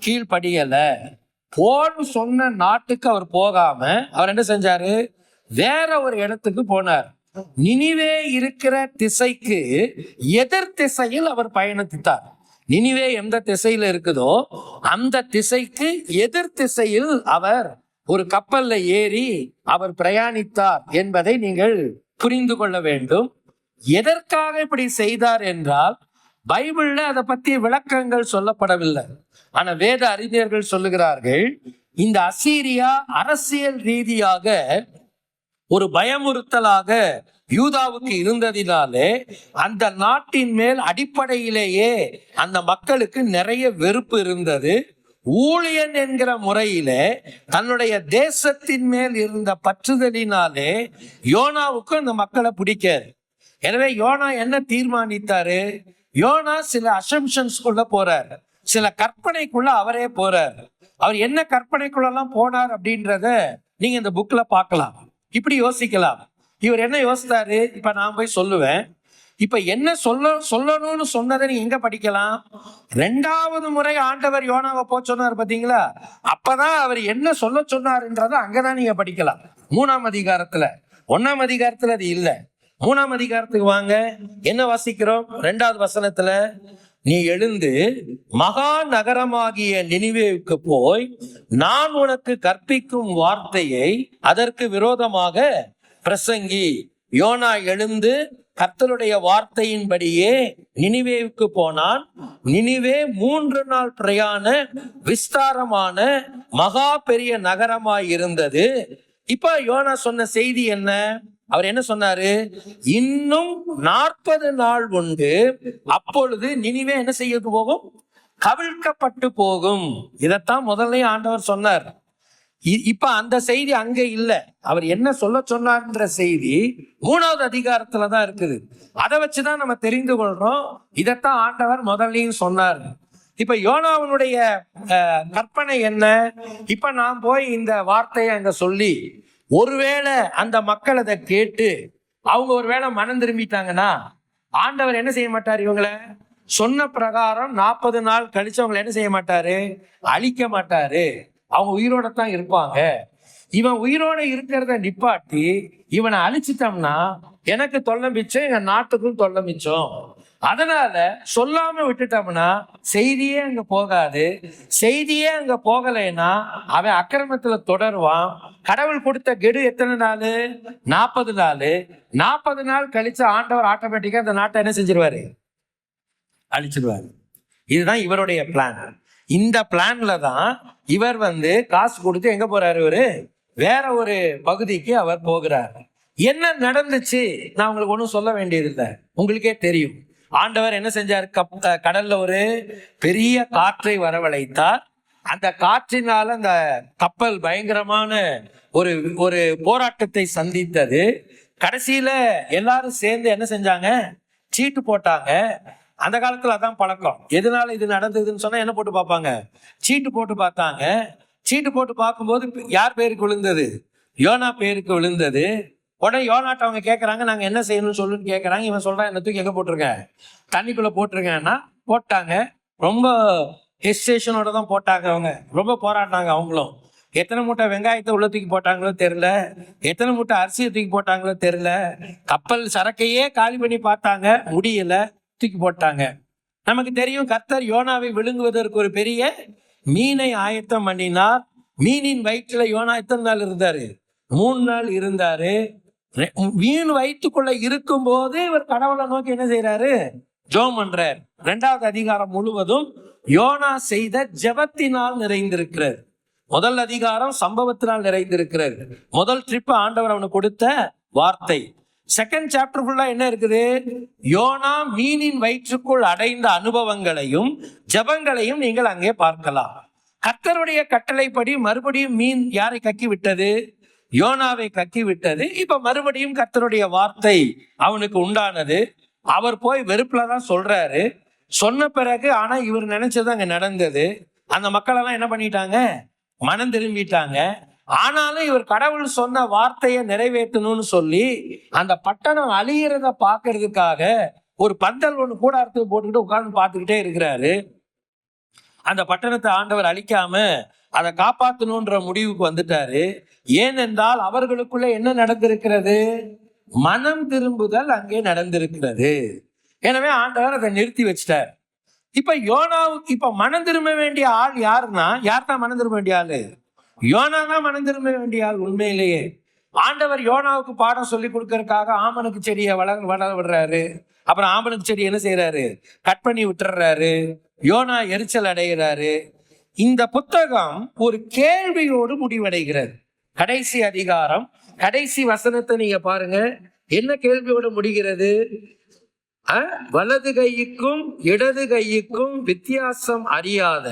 [SPEAKER 1] கீழ்ப்படியல. போன்னு சொன்ன நாட்டுக்கு அவர் போகாம அவர் என்ன செஞ்சாரு? வேற ஒரு இடத்துக்கு போனார். நினிவே இருக்கிற திசைக்கு எதிர் திசையில் அவர் பயணித்தார். நினிவே எந்த திசையில இருக்குதோ அந்த திசைக்கு எதிர் திசையில் அவர் ஒரு கப்பல்ல ஏறி அவர் பிரயாணித்தார் என்பதை நீங்கள் புரிந்து கொள்ள வேண்டும். எதற்காக இப்படி செய்தார் என்றால் பைபிள்ல அதை பத்தி விளக்கங்கள் சொல்லப்படவில்லை. ஆனா வேத அறிஞர்கள் சொல்லுகிறார்கள், இந்த அசீரியா அரசியல் ரீதியாக ஒரு பயமுறுத்தலாக யூதாவுக்கு இருந்ததினாலே அந்த நாட்டின் மேல் அடிப்படையிலேயே அந்த மக்களுக்கு நிறைய வெறுப்பு இருந்தது. ஊழியன் என்கிற முறையிலே தன்னுடைய தேசத்தின் மேல் இருந்த பற்றுதலினாலே யோனாவுக்கு அந்த மக்களை பிடிக்காது. எனவே யோனா என்ன தீர்மானித்தாரு? யோனா சில அசம்ஷன்ஸ்குள்ள போறார், சில கற்பனைக்குள்ள அவரே போறார். அவர் என்ன கற்பனைக்குள்ளெல்லாம் போனார் அப்படின்றத நீங்க இந்த புக்ல பார்க்கலாம். இப்படி யோசிக்கலாம். இவர் என்ன யோசித்தாரு? இப்ப நான் போய் சொல்லுவேன். இப்ப என்ன சொல்லணும்னு சொன்னதை நீங்க எங்க படிக்கலாம்? 2வது முறை ஆண்டவர் யோனாவை சொன்னார் பாத்தீங்களா? அப்பதான் அவர் என்ன சொல்ல சொன்னார்ன்றத அங்கதான் நீங்க படிக்கலாம். 3ஆம் அதிகாரத்துல. 1ஆம் அதிகாரத்துல அது இல்லை. 3ஆம் அதிகாரத்துக்கு வாங்க. என்ன வாசிக்கிறோம்? 2வது வசனத்துல, நீ எழுந்து மகா நகரமாகிய நினிவேவுக்கு போய் நான் உனக்கு கற்பிக்கும் வார்த்தையை அதற்கு விரோதமாக பிரசங்கி. யோனா எழுந்து கர்த்தருடைய வார்த்தையின்படியே நினிவேவுக்கு போனான். நினிவே 3 நாள் பிரயாண விஸ்தாரமான மகா பெரிய நகரமாய் இருந்தது. இப்ப யோனா சொன்ன செய்தி என்ன? அவர் என்ன சொன்னாரு? இன்னும் 40 நாள் உண்டு, அப்பொழுது நினிவே என்ன செய்ய போகும்? கவிழ்க்கப்பட்டு போகும். இதைத்தான் முதல்ல ஆண்டவர் சொன்னார். இப்ப அந்த செய்தி அங்க இல்ல. அவர் என்ன சொல்ல சொன்னார்ன்ற செய்தி 3வது அதிகாரத்துலதான் இருக்குது. அதை வச்சுதான் நம்ம தெரிந்து கொள்றோம். இதைத்தான் ஆண்டவர் முதல்லையும் சொன்னார். இப்ப யோனாவினுடைய கற்பனை என்ன? இப்ப நான் போய் இந்த வார்த்தையை அங்க சொல்லி ஒருவேளை அந்த மக்கள் அதை கேட்டு அவங்க ஒருவேளை மனம் திரும்பிட்டாங்கன்னா ஆண்டவர் என்ன செய்ய மாட்டார்? இவங்களை சொன்ன பிரகாரம் 40 நாள் கழிச்சு அவங்களை என்ன செய்ய மாட்டாரு? அழிக்க மாட்டாரு. அவங்க உயிரோட தான் இருப்பாங்க. இவன் உயிரோட இருக்கிறத நிப்பாட்டி இவனை அழிச்சிட்டோம்னா எனக்கு தொல்லை மிச்சம், எங்க நாட்டுக்கும் தொல்லை மிச்சம். அதனால சொல்லாம விட்டுட்டோம்னா செய்தியே அங்க போகாது. செய்தியே அங்க போகலைன்னா அவன் அக்கிரமத்துல தொடருவான். கடவுள் கொடுத்த கெடு எத்தனை நாள்? 40 நாள். 40 நாள் கழிச்சு ஆண்டவர் ஆட்டோமேட்டிக்கா அந்த நாட்டை என்ன செஞ்சிருவாரு? அழிச்சிடுவாரு. இதுதான் இவருடைய பிளான். இந்த பிளான்ல தான் இவர் காசு கொடுத்து எங்க போறாரு? வேற ஒரு பகுதிக்கு அவர் போகிறார். என்ன நடந்துச்சு நான் உங்களுக்கு ஒன்றும் சொல்ல வேண்டியதில்லை, உங்களுக்கே தெரியும். ஆண்டவர் என்ன செஞ்சார்? கடல்ல ஒரு பெரிய காற்றை வரவழைத்தார். அந்த காற்றினால அந்த கப்பல் பயங்கரமான ஒரு ஒரு போராட்டத்தை சந்தித்தது. கடைசியில எல்லாரும் சேர்ந்து என்ன செஞ்சாங்க? சீட்டு போட்டாங்க. அந்த காலத்துல அதான் பழக்கம். எதனால இது நடந்ததுன்னு சொன்னா என்ன போட்டு பார்ப்பாங்க? சீட்டு போட்டு பார்த்தாங்க. சீட்டு போட்டு பார்க்கும்போது யார் பேருக்கு விழுந்தது? யோனா பேருக்கு விழுந்தது. உடனே யோனாட்ட அவங்க கேட்கறாங்க, நாங்க என்ன செய்யணும்னு சொல்லுன்னு கேட்கறாங்க. இவன் சொல்றான், என்ன தூக்கி எங்க போட்டிருக்க? தண்ணிக்குள்ள போட்டிருக்கேன்னா போட்டாங்க. ரொம்ப ஹெசிடேஷனோட தான் போட்டாங்க. அவங்க ரொம்ப போராட்டாங்க. அவங்களும் எத்தனை மூட்டை வெங்காயத்தை உள்ள தூக்கி போட்டாங்களோ தெரியல, எத்தனை மூட்டை அரிசியை தூக்கி போட்டாங்களோ தெரியல. கப்பல் சரக்கையே காலி பண்ணி பார்த்தாங்க, முடியல, தூக்கி போட்டாங்க. நமக்கு தெரியும், கர்த்தர் யோனாவை விழுங்குவதற்கு ஒரு பெரிய மீனை ஆயத்தம் பண்ணினார். மீனின் வயிற்றுல யோனா எத்தனை நாள் இருந்தாரு? 3 நாள் இருந்தாரு. மீன் வயிற்றுக்குள்ள இருக்கும் போது இவர் கடவுளை நோக்கி என்ன செய்யறாரு? ஜெபம் பண்றார். 2வது அதிகாரம் முழுவதும் யோனா செய்த ஜெபத்தினால் நிறைந்திருக்கிறார். முதல் அதிகாரம் சம்பவத்தினால் நிறைந்திருக்கிறார். முதல் ட்ரிப் ஆண்டவர் அவனுக்கு கொடுத்த வார்த்தை. செகண்ட் சாப்டர் ஃபுல்லா என்ன இருக்குது? யோனா மீனின் வயிற்றுக்குள் அடைந்த அனுபவங்களையும் ஜெபங்களையும் நீங்கள் அங்கே பார்க்கலாம். கர்த்தருடைய கட்டளைப்படி மறுபடியும் மீன் யாரை கக்கி விட்டது? யோனாவை கக்கி விட்டது. இப்ப மறுபடியும் கர்த்தருடைய வார்த்தை அவனுக்கு உண்டானது. அவர் போய் வெறுப்புலதான் சொல்றாரு. சொன்ன பிறகு ஆனா இவர் நினைச்சது அங்க நடந்தது. அந்த மக்கள் எல்லாம் என்ன பண்ணிட்டாங்க? மனம் திரும்பிட்டாங்க. ஆனாலும் இவர் கடவுள் சொன்ன வார்த்தையை நிறைவேற்றணும்னு சொல்லி அந்த பட்டணம் அழிகிறத பாக்குறதுக்காக ஒரு பந்தல் ஒண்ணு கூடாரத்துக்கு போட்டுக்கிட்டு உட்கார்ந்து பார்த்துக்கிட்டே இருக்கிறாரு. அந்த பட்டணத்தை ஆண்டவர் அழிக்காம அதை காப்பாற்றணும்ன்ற முடிவுக்கு வந்துட்டாரு. ஏனென்றால் அவர்களுக்குள்ள என்ன நடந்திருக்கிறது? மனம் திரும்புதல் அங்கே நடந்திருக்கிறது. எனவே ஆண்டவர் அதை நிறுத்தி வச்சிட்டார். இப்ப யோனாவுக்கு இப்ப மனம் திரும்ப வேண்டிய ஆள் யாருன்னா, யார்தான் மனம் திரும்ப வேண்டிய ஆளு? யோனா தான் மனம் திரும்ப வேண்டிய ஆள். உண்மையிலேயே ஆண்டவர் யோனாவுக்கு பாடம் சொல்லி கொடுக்கறதுக்காக ஆமனுக்கு செடியை வளர விடுறாரு. அப்புறம் ஆமனுக்கு செடி என்ன செய்யறாரு? கட் பண்ணி விட்டுறாரு. யோனா எரிச்சல் அடைகிறாரு. இந்த புத்தகம் ஒரு கேள்வியோடு முடிவடைகிறது. கடைசி அதிகாரம், கடைசி வசனத்தை நீங்க பாருங்க. என்ன கேள்வியோடு முடிகிறது? வலது கைக்கும் இடது கைக்கும் வித்தியாசம் அறியாத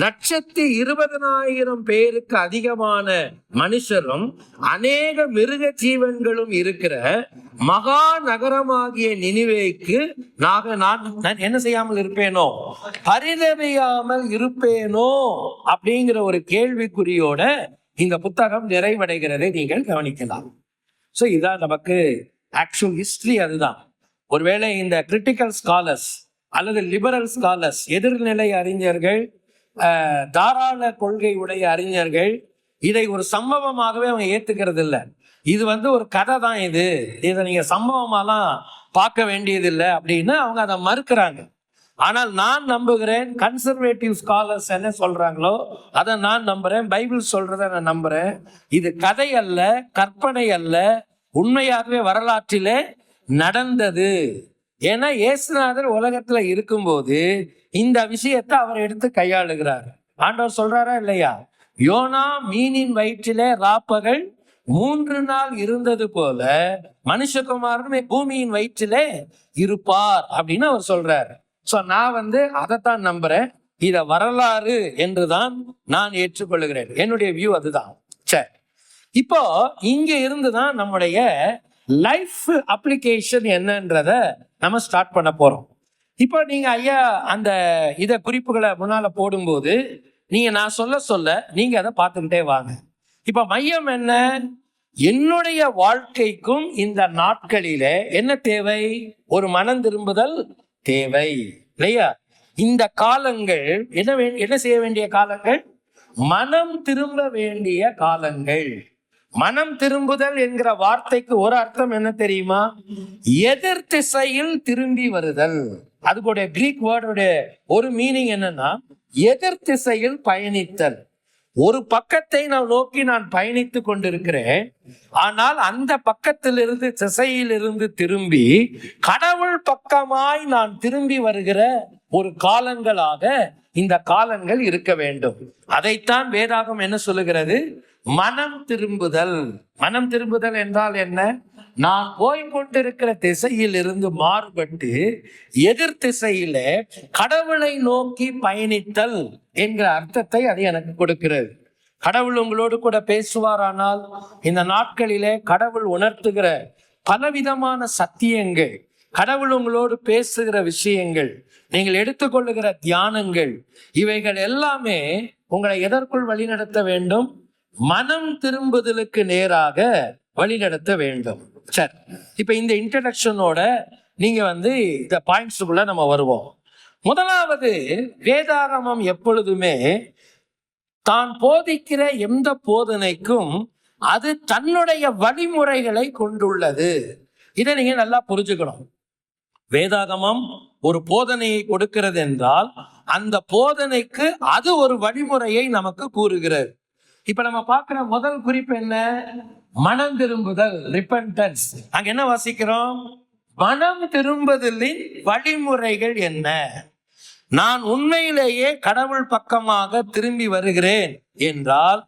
[SPEAKER 1] 120,000 பேருக்கு அதிகமான மனுஷரும் அநேக மிருக ஜீவன்களும் இருக்கிற மகா நகரமாகிய நினிவேக்கு நான் என்ன செய்யாமல் இருப்பேனோ? பரிதபியாமல் இருப்பேனோ? அப்படிங்கிற ஒரு கேள்விக்குறியோட இந்த புத்தகம் நிறைவடைகிறதை நீங்கள் கவனிக்கலாம். ஸோ இதான் நமக்கு ஆக்சுவல் ஹிஸ்டரி. அதுதான். ஒருவேளை இந்த கிரிட்டிக்கல் ஸ்காலர்ஸ் அல்லது லிபரல் ஸ்காலர்ஸ், எதிர்நிலை அறிஞர்கள், தாராள கொள்கை உடைய அறிஞர்கள் இதை ஒரு சம்பவமாகவே அவங்க ஏத்துக்கிறது இல்லை. இது ஒரு கதை தான். இதை நீங்க சம்பவமாலாம் பார்க்க வேண்டியதில்லை அப்படின்னு அவங்க அதை மறுக்கிறாங்க. ஆனால் நான் நம்புகிறேன், கன்சர்வேட்டிவ் ஸ்காலர்ஸ் என்ன சொல்றாங்களோ அதை நான் நம்புறேன். பைபிள் சொல்றதை நான் நம்புறேன். இது கதை அல்ல, கற்பனை அல்ல, உண்மையாகவே வரலாற்றிலே நடந்தது. ஏன்னா இயேசுநாதர் உலகத்துல இருக்கும்போது இந்த விஷயத்தை அவர் எடுத்து கையாளுகிறார். ஆண்டவர் சொல்றாரா இல்லையா? யோனா மீனின் வயிற்றிலே ராப்பகல் 3 நாள் இருந்தது போல மனுஷகுமாரனுமே பூமியின் வயிற்றிலே இருப்பார் அப்படின்னு அவர் சொல்றாரு. சோ நான் அதைத்தான் நம்புறேன். இத வரலாறு என்றுதான் நான் ஏற்றுக்கொள்கிறேன். என்னுடைய வியூ அதுதான். சரி, இப்போ இங்க இருந்துதான் நம்முடைய லைஃப் அப்ளிகேஷன் என்னன்றத நம்ம ஸ்டார்ட் பண்ண போறோம். இப்போ நீங்க ஐயா அந்த இத குறிப்புகளை முன்னால போடும்போது நீங்க நான் சொல்ல நீங்க அதை பார்த்துக்கிட்டே வாங்க. இப்ப மையம் என்ன? என்னுடைய வாழ்க்கைக்கும் இந்த நாட்களிலே என்ன தேவை? ஒரு மனம் திரும்புதல் தேவை இல்லையா? இந்த காலங்கள் என்ன செய்ய வேண்டிய காலங்கள்? மனம் திரும்ப வேண்டிய காலங்கள். மனம் திரும்புதல் என்கிற வார்த்தைக்கு ஒரு அர்த்தம் என்ன தெரியுமா? எதிர் திசையில் திரும்பி வருதல். அதுக்குடைய கிரீக் வேர்டுடைய ஒரு மீனிங் என்னன்னா எதிர் திசையில் பயணித்தல். ஒரு பக்கத்தை நான் நோக்கி நான் பயணித்து கொண்டிருக்கிறேன், ஆனால் அந்த பக்கத்திலிருந்து திசையிலிருந்து திரும்பி கடவுள் பக்கமாய் நான் திரும்பி வருகிற ஒரு காலங்களாக இந்த காலங்கள் இருக்க வேண்டும். அதைத்தான் வேதாகம் என்ன சொல்லுகிறது? மனம் திரும்புதல். மனம் திரும்புதல் என்றால் என்ன? நான் போய்கொண்டிருக்கிற திசையில் இருந்து மாறுபட்டு எதிர் திசையில கடவுளை நோக்கி பயணித்தல் என்கிற அர்த்தத்தை அது எனக்கு கொடுக்கிறது. கடவுள் உங்களோடு கூட பேசுவாரானால் இந்த நாட்களிலே கடவுள் உணர்த்துகிற பலவிதமான சத்தியங்கள், கடவுள் உங்களோடு பேசுகிற விஷயங்கள், நீங்கள் எடுத்துக்கொள்ளுகிற தியானங்கள், இவைகள் எல்லாமே உங்களை எதற்குள் வழிநடத்த வேண்டும்? மனம் திரும்புதலுக்கு நேராக வழிநடத்த வேண்டும். சரி, இப்ப இந்த இன்ட்ரடக்ஷனோட நீங்க இந்த பாயிண்ட்ஸுக்குள்ள நம்ம வருவோம். முதலாவது, வேதாகமம் எப்பொழுதுமே தான் போதிக்கிற எந்த போதனைக்கும் அது தன்னுடைய வழிமுறைகளை கொண்டுள்ளது. இதை நீங்க நல்லா புரிஞ்சுக்கணும். வேதாகமம் ஒரு போதனையை கொடுக்கிறது என்றால் அந்த போதனைக்கு அது ஒரு வழிமுறையை நமக்கு கூறுகிறது. இப்ப நம்ம பார்க்கிற முதல் குறிப்பு என்ன? மனம் திரும்புதல், ரிப்பன்டன்ஸ். அங்க என்ன வாசிக்கிறோம்? மனம் திரும்புதலின் வழிமுறைகள் என்ன? நான் உண்மையிலேயே கடவுள் பக்கமாக திரும்பி வருகிறேன் என்றால்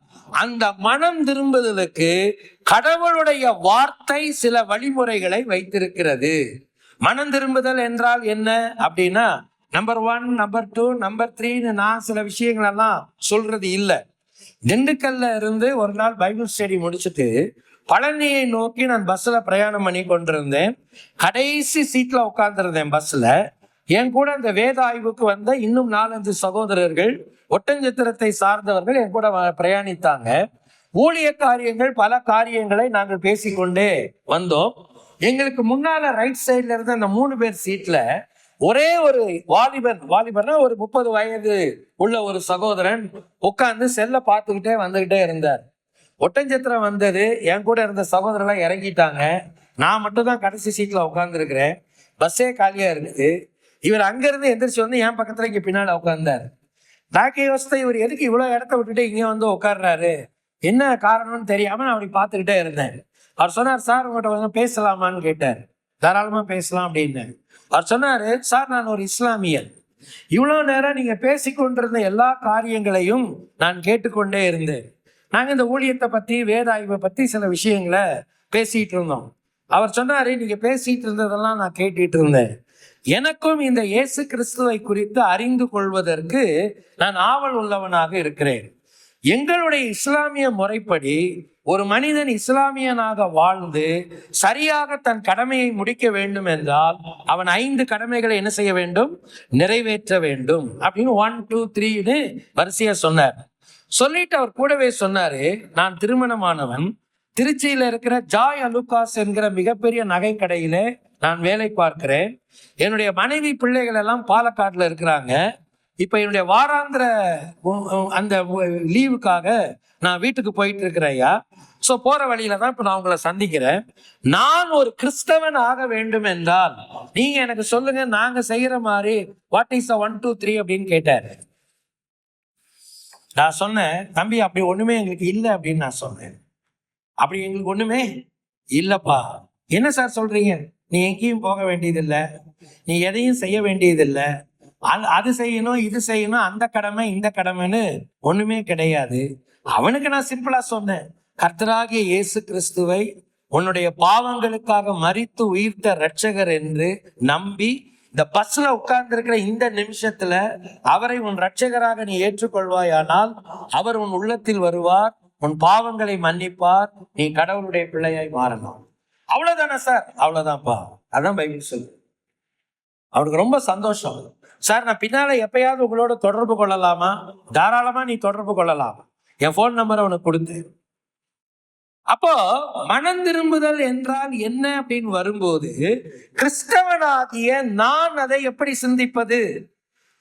[SPEAKER 1] அந்த மனம் திரும்புதலுக்கு கடவுளுடைய வார்த்தை சில வழிமுறைகளை வைத்திருக்கிறது. மனம் திரும்புதல் என்றால் என்ன அப்படின்னா, நம்பர் 1, நம்பர் 2, நம்பர் 3 நான் சில விஷயங்கள் எல்லாம் சொல்றது இல்லை. திண்டுக்கல்ல இருந்து ஒரு நாள் பைபிள் ஸ்டடி முடிச்சுட்டு பழனியை நோக்கி நான் பஸ்ல பிரயாணம் பண்ணி கொண்டிருந்தேன். கடைசி சீட்ல உட்கார்ந்துருந்தேன் பஸ்ல. என் கூட அந்த வேத ஆய்வுக்கு வந்த இன்னும் 4-5 சகோதரர்கள், ஒட்டஞ்சத்திரத்தை சார்ந்தவர்கள் என் கூட பிரயாணித்தாங்க. ஊழிய காரியங்கள், பல காரியங்களை நாங்கள் பேசிக்கொண்டே வந்தோம். எங்களுக்கு முன்னால ரைட் சைட்ல இருந்த அந்த 3 பேர் சீட்ல ஒரே ஒரு வாலிபர்னா ஒரு 30 வயது உள்ள ஒரு சகோதரன் உட்கார்ந்து செல்ல பார்த்துக்கிட்டே வந்துகிட்டே இருந்தார். ஒட்டஞ்சத்திரம் வந்தது, என் கூட இருந்த சகோதரர்லாம் இறங்கிட்டாங்க. நான் மட்டும் தான் கடைசி சீட்ல உட்கார்ந்து இருக்கிறேன். பஸ்ஸே காலியா இருக்குது. இவர் அங்கிருந்து எந்திரிச்சு வந்து என் பக்கத்துல இங்க பின்னால உட்கார்ந்தார். நான் யோசித்த, இவர் எதுக்கு இவ்வளவு இடத்த விட்டுட்டு இங்க வந்து உட்கார்றாரு, என்ன காரணம்னு தெரியாம நான் அப்படி பார்த்துக்கிட்டே இருந்தேன். அவர் சொன்னார், சார் உங்கள்கிட்ட வந்து பேசலாமான்னு கேட்டார். தாராளமா பேசலாம் அப்படின்னு. அவர் சொன்னாரு, சார் நான் ஒரு இஸ்லாமியன். இவ்வளவு நேரம் நீங்க பேசிக்கொண்டிருந்த எல்லா காரியங்களையும் நான் கேட்டுக்கொண்டே இருந்தேன். நாங்க இந்த ஊழியத்தை பத்தி, வேத ஆய்வை பத்தி சில விஷயங்களை பேசிட்டு இருந்தோம். அவர் சொன்னாரு, நீங்க பேசிட்டு இருந்ததெல்லாம் நான் கேட்டுட்டு இருந்தேன். எனக்கும் இந்த இயேசு கிறிஸ்துவை குறித்து அறிந்து கொள்வதற்கு நான் ஆவல் உள்ளவனாக இருக்கிறேன். எங்களுடைய இஸ்லாமிய முறைப்படி ஒரு மனிதன் இஸ்லாமியனாக வாழ்ந்து சரியாக தன் கடமையை முடிக்க வேண்டும் என்றால் அவன் 5 கடமைகளை என்ன செய்ய வேண்டும்? நிறைவேற்ற வேண்டும் அப்படின்னு 1, 2, 3 வரிசையா சொன்னார். சொல்லிட்டு அவர் கூடவே சொன்னாரு, நான் திருமணமானவன். திருச்சியில இருக்கிற ஜாய் அலுகாஸ் என்கிற மிகப்பெரிய நகை கடையில நான் வேலை பார்க்கிறேன். என்னுடைய மனைவி பிள்ளைகள் எல்லாம் பாலக்காட்டுல இருக்கிறாங்க. இப்ப என்னுடைய வாராந்திர அந்த லீவுக்காக நான் வீட்டுக்கு போயிட்டு இருக்கிறேயா. சோ போற வழியில தான் இப்ப நான் உங்களை சந்திக்கிறேன். நான் ஒரு கிறிஸ்தவன் ஆக வேண்டும் என்றால் நீங்க எனக்கு சொல்லுங்க, நாங்க செய்யற மாதிரி வாட் இஸ் 1, 2, 3 அப்படின்னு கேட்டாரு. நான் சொன்னேன், தம்பி அப்படி ஒண்ணுமே எங்களுக்கு இல்லை அப்படின்னு நான் சொன்னேன். அப்படி எங்களுக்கு ஒண்ணுமே இல்லப்பா. என்ன சார் சொல்றீங்க? நீ எங்கேயும் போக வேண்டியதில்லை, நீ எதையும் செய்ய வேண்டியதில்லை, அது செய்யணும் இது செய்யணும், அந்த கடமை இந்த கடமைன்னு ஒண்ணுமே கிடையாது. அவனுக்கு நான் சிம்பிளா சொன்னேன், கர்த்தராகிய இயேசு கிறிஸ்துவை உன்னுடைய பாவங்களுக்காக மரித்து உயிர்த்த இரட்சகர் என்று நம்பி இந்த பஸ்ல உட்கார்ந்து இருக்கிற இந்த நிமிஷத்துல அவரை உன் இரட்சகராக நீ ஏற்றுக்கொள்வாயானால் அவர் உன் உள்ளத்தில் வருவார், உன் பாவங்களை மன்னிப்பார், நீ கடவுளுடைய பிள்ளையாய் மாறலாம். அவ்வளவுதானே சார்? அவ்வளவுதான்ப்பா, அதான் பைபிள் சொல்லு. அவனுக்கு ரொம்ப சந்தோஷம். சார் நான் பின்னால எப்பயாவது உங்களோட தொடர்பு கொள்ளலாமா? தாராளமா நீ தொடர்பு கொள்ளலாம், என் போன் நம்பர் அவனுக்கு கொடுத்து. அப்போ மனம் திரும்புதல் என்றால் என்ன அப்படின்னு வரும்போது, கிறிஸ்தவனாகிய நான் அதை எப்படி சிந்திப்பது?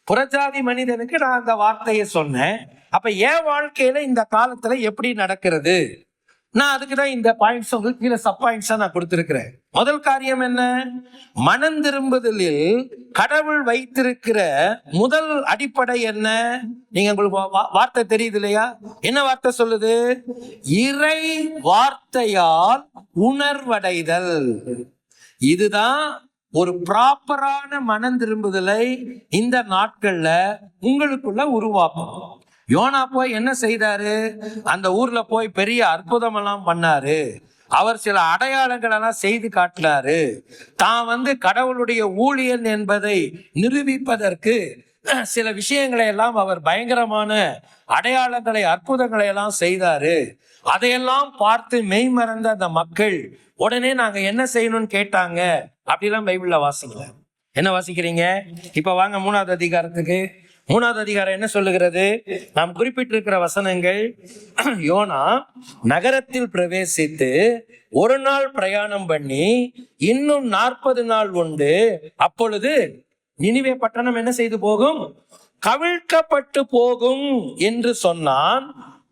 [SPEAKER 1] புறஜாதி மனிதனுக்கு நான் அந்த வார்த்தையை சொன்னேன். அப்ப என் வாழ்க்கையில இந்த காலத்துல எப்படி நடக்கிறது? நான் அதுக்குதான் இந்த பாயிண்ட்ஸ் உங்களுக்கு கீழே சப் பாயிண்ட்ஸா நான் கொடுத்திருக்கிறேன். முதல் காரியம் என்ன? மனம் திரும்புதலில் கடவுள் வைத்திருக்கிற முதல் அடிப்படை என்ன? நீங்க உங்களுக்கு வார்த்தை தெரியுது இல்லையா? என்ன வார்த்தை சொல்லுது? இறை வார்த்தையால் உணர்வடைதல். இதுதான் ஒரு ப்ராப்பரான மனம் திரும்புதலை இந்த நாட்கள்ல உங்களுக்குள்ள உருவாக்கும். யோனா போய் என்ன செய்தாரு? அந்த ஊர்ல போய் பெரிய அற்புதம் எல்லாம் பண்ணாரு. அவர் சில அடையாளங்கள் எல்லாம் செய்து காட்டினாரு. தான் கடவுளுடைய ஊழியன் என்பதை நிரூபிப்பதற்கு சில விஷயங்களை எல்லாம் அவர் பயங்கரமான அடையாளங்களை அற்புதங்களை எல்லாம் செய்தாரு. அதையெல்லாம் பார்த்து மெய்மறந்த அந்த மக்கள் உடனே நாங்க என்ன செய்யணும்னு கேட்டாங்க. அப்படிலாம் பைபிள்ல வாசிக்கல. என்ன வாசிக்கிறீங்க? இப்ப வாங்க 3வது அதிகாரத்துக்கு. 3வது அதிகாரம் என்ன சொல்லுகிறது? நாம் குறிப்பிட்டிருக்கிற வசனங்கள். யோனா நகரத்தில் பிரவேசித்து ஒரு நாள் பிரயாணம் பண்ணி இன்னும் 40 நாள் உண்டு. அப்பொழுது நினிவே பட்டணம் என்ன செய்து போகும்? கவிழ்க்கப்பட்டு போகும் என்று சொன்னான்.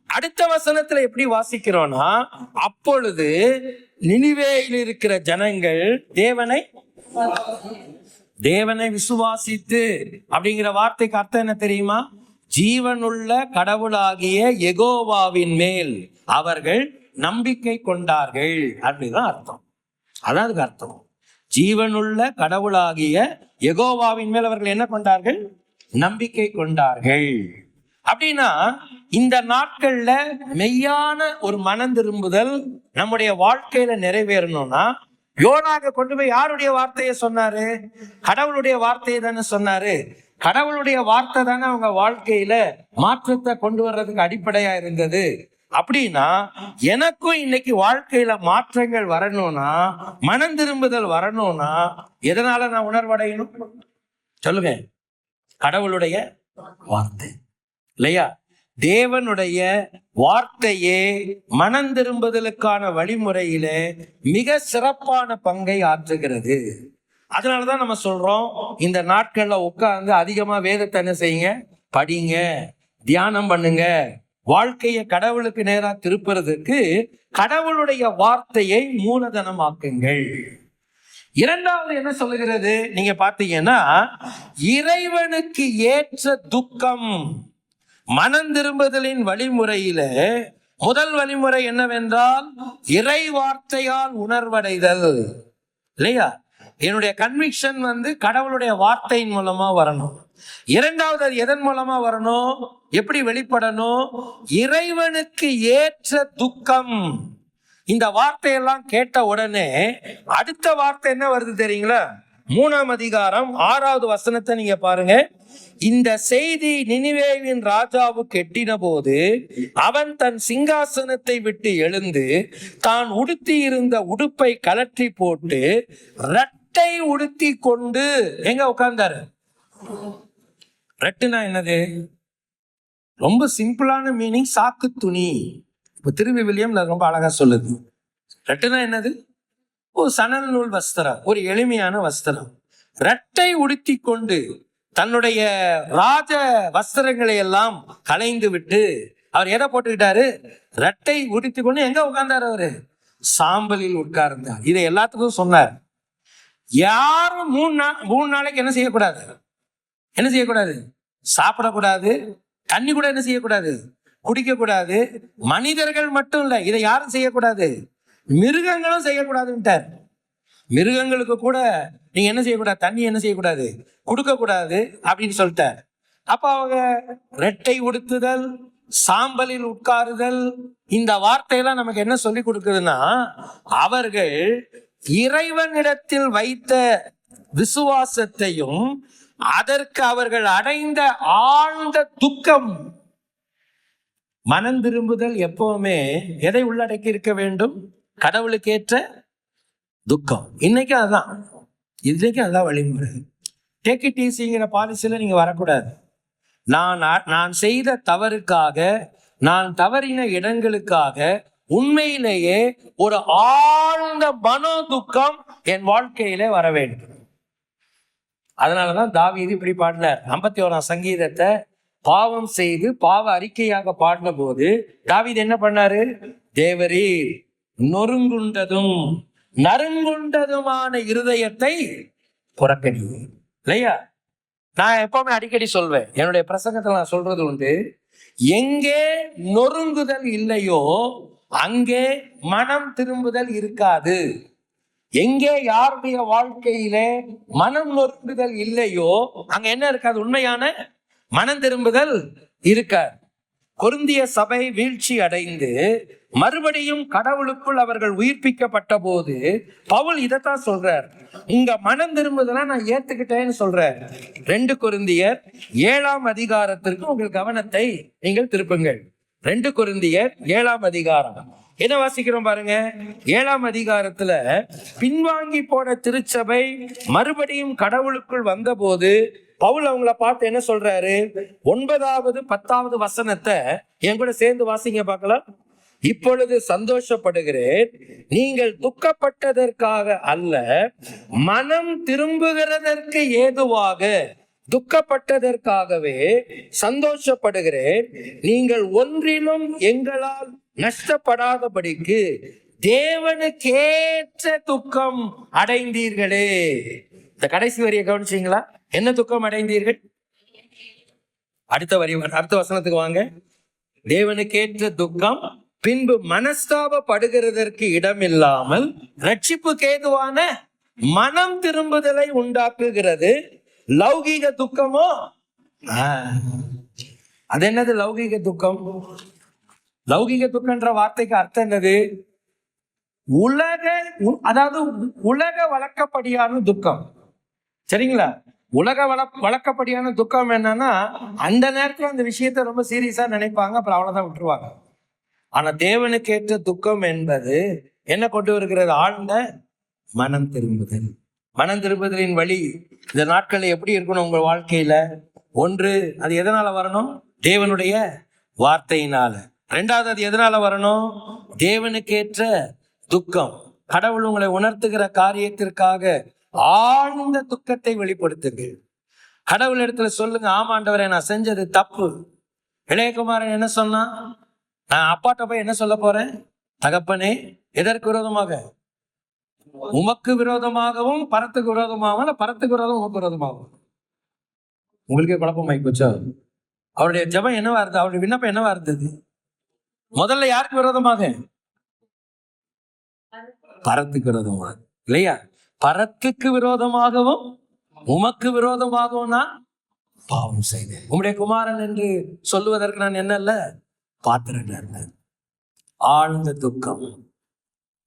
[SPEAKER 1] அடுத்த வசனத்துல எப்படி வாசிக்கிறோம்னா, அப்பொழுது நினிவேயில் இருக்கிற ஜனங்கள் தேவனை விசுவாசித்து, அப்படிங்கிற வார்த்தைக்கு அர்த்தம் என்ன தெரியுமா? ஜீவனுள்ள கடவுளாகிய யெகோவாவின் மேல் அவர்கள் நம்பிக்கை கொண்டார்கள் அப்படிதான் அர்த்தம். அதான் அதுக்கு அர்த்தம். ஜீவனுள்ள கடவுளாகிய யெகோவாவின் மேல் அவர்கள் என்ன கொண்டார்கள்? நம்பிக்கை கொண்டார்கள். அப்படின்னா இந்த நாட்கள்ல மெய்யான ஒரு மனம் திரும்புதல் நம்முடைய வாழ்க்கையில நிறைவேறணும்னா, யோனாக கொண்டு போய் யாருடைய வார்த்தையை சொன்னாரு? கடவுளுடைய வார்த்தையை தானே சொன்னாரு. கடவுளுடைய வார்த்தை தானே அவங்க வாழ்க்கையில மாற்றத்தை கொண்டு வர்றதுக்கு அடிப்படையா இருந்தது. அப்படின்னா எனக்கும் இன்னைக்கு வாழ்க்கையில மாற்றங்கள் வரணும்னா, மனம் திரும்புதல் வரணும்னா எதனால நான் உணர்வடையணும்? சொல்லுங்க. கடவுளுடைய வார்த்தை இல்லையா? தேவனுடைய வார்த்தையே மனம் திரும்புதலுக்கான வழிமுறையில மிக சிறப்பான பங்கை ஆற்றுகிறது. அதனாலதான் நம்ம சொல்றோம், இந்த நாட்கள்ல உட்கார்ந்து அதிகமா வேதத்தை என்ன செய்யுங்க? படிங்க, தியானம் பண்ணுங்க. வாழ்க்கையை கடவுளுக்கு நேரா திருப்புறதுக்கு கடவுளுடைய வார்த்தையை மூலதனமாக்குங்கள். இரண்டாவது என்ன சொல்லுகிறது? நீங்க பாத்தீங்கன்னா, இறைவனுக்கு ஏற்ற துக்கம். மனம் திரும்புதலின் வழிமுறையில முதல் வழிமுறை என்னவென்றால் இறை வார்த்தையால் உணர்வடைதல் இல்லையா? என்னுடைய கன்விக்ஷன் கடவுளுடைய வார்த்தையின் மூலமா வரணும். இரண்டாவது அது எதன் மூலமா வரணும்? எப்படி வெளிப்படணும்? இறைவனுக்கு ஏற்ற துக்கம். இந்த வார்த்தையெல்லாம் கேட்ட உடனே அடுத்த வார்த்தை என்ன வருது தெரியுங்களா? 3ஆம் அதிகாரம் 6வது வசனத்தை நீங்க பாருங்க. இந்த செய்தி நினிவேவின் ராஜாவுக்கு எட்டின போது அவன் தன் சிங்காசனத்தை விட்டு எழுந்து தான் உடுத்தி இருந்த உடுப்பை கலற்றி போட்டு ரெட்டை உடுத்தி கொண்டு எங்க உட்கார்ந்தாரு? ரெட்டுனா என்னது? ரொம்ப சிம்பிளான மீனிங், சாக்கு துணி. இப்ப திருவி வில்லியம் ரொம்ப அழகா சொல்லுது. ரெட்டுனா என்னது? ஒரு சணல் நூல் வஸ்திரம், ஒரு எளிமையான வஸ்திரம். ரெட்டை உடுத்தி கொண்டு தன்னுடைய ராஜ வஸ்திரங்களை எல்லாம் களைந்து விட்டு அவர் எதை போட்டுக்கிட்டாரு? ரெட்டை உடுத்தி கொண்டு எங்க உட்கார்ந்தாரு? அவரு சாம்பலில் உட்கார்ந்தார். இதை எல்லாத்துக்கும் சொன்னார். யாரும் 3 நாளைக்கு என்ன செய்யக்கூடாது? என்ன செய்யக்கூடாது? சாப்பிடக்கூடாது. தண்ணி கூட என்ன செய்யக்கூடாது? குடிக்க கூடாது. மனிதர்கள் மட்டும் இல்ல, இதை யாரும் செய்யக்கூடாது, மிருகங்களும் செய்யக்கூடாதுன்ட்டார். மிருகங்களுக்கு கூட நீங்க என்ன செய்யக்கூடாது? தண்ணி என்ன செய்யக்கூடாது? கொடுக்க கூடாது அப்படின்னு சொல்லிட்டார். அப்ப அவங்க ரெட்டை உடுத்துதல், சாம்பலில் உட்காருதல், இந்த வார்த்தையெல்லாம் நமக்கு என்ன சொல்லி கொடுக்குதுன்னா, அவர்கள் இறைவனிடத்தில் வைத்த விசுவாசத்தையும் அதற்கு அவர்கள் அடைந்த ஆழ்ந்த துக்கம். மனம் திரும்புதல் எப்பவுமே எதை உள்ளடக்கி இருக்க வேண்டும்? கடவுளுக்கேற்ற துக்கம். இன்னைக்கு அதுதான் வழிமுறை. டேக் இட் ஈஸிங்கிற பாலிசியில நீங்க வரக்கூடாது. நான் செய்த தவறுக்காக, நான் தவறின இடங்களுக்காக உண்மையிலேயே ஒரு ஆழ்ந்த மனோ துக்கம் என் வாழ்க்கையிலே வர வேண்டும். அதனாலதான் தாவீது இப்படி பாடினார். 51ஆம் சங்கீதத்தை பாவம் செய்து பாவ அறிக்கையாக பாடின போது தாவீது என்ன பண்ணாரு? தேவரீர் நொறுங்குண்டதும் நறுங்குண்டதுமான இருதயத்தை புறக்கணி. இல்லையா? நான் எப்பவுமே அடிக்கடி சொல்வேன், என்னுடைய பிரசங்கத்தில் நான் சொல்றது உண்டு, எங்கே நொறுங்குதல் இல்லையோ அங்கே மனம் திரும்புதல் இருக்காது. எங்கே யாருடைய வாழ்க்கையிலே மனம் நொறுங்குதல் இல்லையோ அங்க என்ன இருக்காது? உண்மையான மனம் திரும்புதல் இருக்காது. கொரிந்திய சபை வீழ்ச்சி அடைந்து மறுபடியும் கடவுளுக்குள் அவர்கள் உயிர்ப்பிக்கப்பட்ட போது பவுல் இதைத்தான் சொல்றார், உங்க மனம் திரும்புதெல்லாம் நான் ஏத்துக்கிட்டேன்னு சொல்றேன். 2 கொரிந்தியர் 7ஆம் அதிகாரத்திற்கு உங்கள் கவனத்தை நீங்கள் திருப்புங்கள். 2 கொரிந்தியர் 7ஆம் அதிகாரம் என்ன வாசிக்கிறோம் பாருங்க. 7ஆம் அதிகாரத்துல பின்வாங்கி போன திருச்சபை மறுபடியும் கடவுளுக்குள் வந்த போது பவுல் அவங்கள பார்த்து என்ன சொல்றாரு? 9வது 10வது வசனத்தை என் கூட சேர்ந்து வாசிங்க பார்க்கலாம். இப்பொழுது சந்தோஷப்படுகிறேன், நீங்கள் துக்கப்பட்டதற்காக அல்ல, மனம் திரும்புகிறதற்கு ஏதுவாக துக்கப்பட்டதற்காகவே சந்தோஷப்படுகிறேன். நீங்கள் ஒன்றிலும் எங்களால் நஷ்டப்படாதபடிக்கு தேவனுக்கேற்ற துக்கம் அடைந்தீர்களே. இந்த கடைசி வரியை கவனிச்சீங்களா? என்ன துக்கம் அடைந்தீர்கள்? அடுத்த வசனத்துக்கு வாங்க. தேவனுக்கேற்ற துக்கம், பின்பு மனஸ்தாபப்படுகிறதற்கு இடமில்லாமல் ரட்சிப்புக்கு ஏதுவான மனம் திரும்புதலை உண்டாக்குகிறது. லௌகீக துக்கமோ? அது என்னது லௌகீக துக்கம்? லௌகீக துக்கம்ன்ற வார்த்தைக்கு அர்த்தம் என்னது? அதாவது உலக வழக்கப்படியான துக்கம். சரிங்களா? உலக வழக்கப்படியான துக்கம் என்னன்னா, அந்த நேரத்துல அந்த விஷயத்த ரொம்ப சீரியஸா நினைப்பாங்க, அப்புறம் அவ்வளவுதான் விட்டுருவாங்க. ஆனா தேவனுக்கேற்ற துக்கம் என்பது என்ன கொண்டு வருகிறது? ஆழ்ந்த மனம் திரும்புதல். மனம் திரும்புதலின் வழி இந்த நாட்களில் எப்படி இருக்கணும் உங்கள் வாழ்க்கையில? ஒன்று, அது எதனால வரணும்? தேவனுடைய வார்த்தையினால. 2வது, அது எதனால வரணும்? தேவனுக்கேற்ற துக்கம். கடவுள் உங்களை உணர்த்துகிற காரியத்திற்காக ஆழ்ந்த துக்கத்தை வெளிப்படுத்துங்கள். கடவுள் இடத்துல சொல்லுங்க, ஆமாண்டவரே நான் செஞ்சது தப்பு. இளையகுமாரன் என்ன சொன்னா? நான் அப்பாட்ட போய் என்ன சொல்ல போறேன்? தகப்பனே, எதற்கு விரோதமாக? உமக்கு விரோதமாகவும் பரத்துக்கு விரோதமாகவும், பரத்துக்கு விரோதம் உமக்கு விரோதமாகும். உங்களுக்கே குழப்பமாயி போச்சா? அவருடைய ஜெபம் என்னவா இருந்தது? அவருடைய விண்ணப்பம் என்னவா இருந்தது? முதல்ல யாருக்கு விரோதமாக? பரத்துக்கு விரோதமாக. இல்லையா? பரத்துக்கு விரோதமாகவும் உமக்கு விரோதமாகவும் நான் பாவம் செய்தேன். உம்முடைய குமாரன் என்று சொல்லுவதற்கு நான் என்னல்ல, பாத்திரங்கள். ஆழ்ந்த துக்கம்.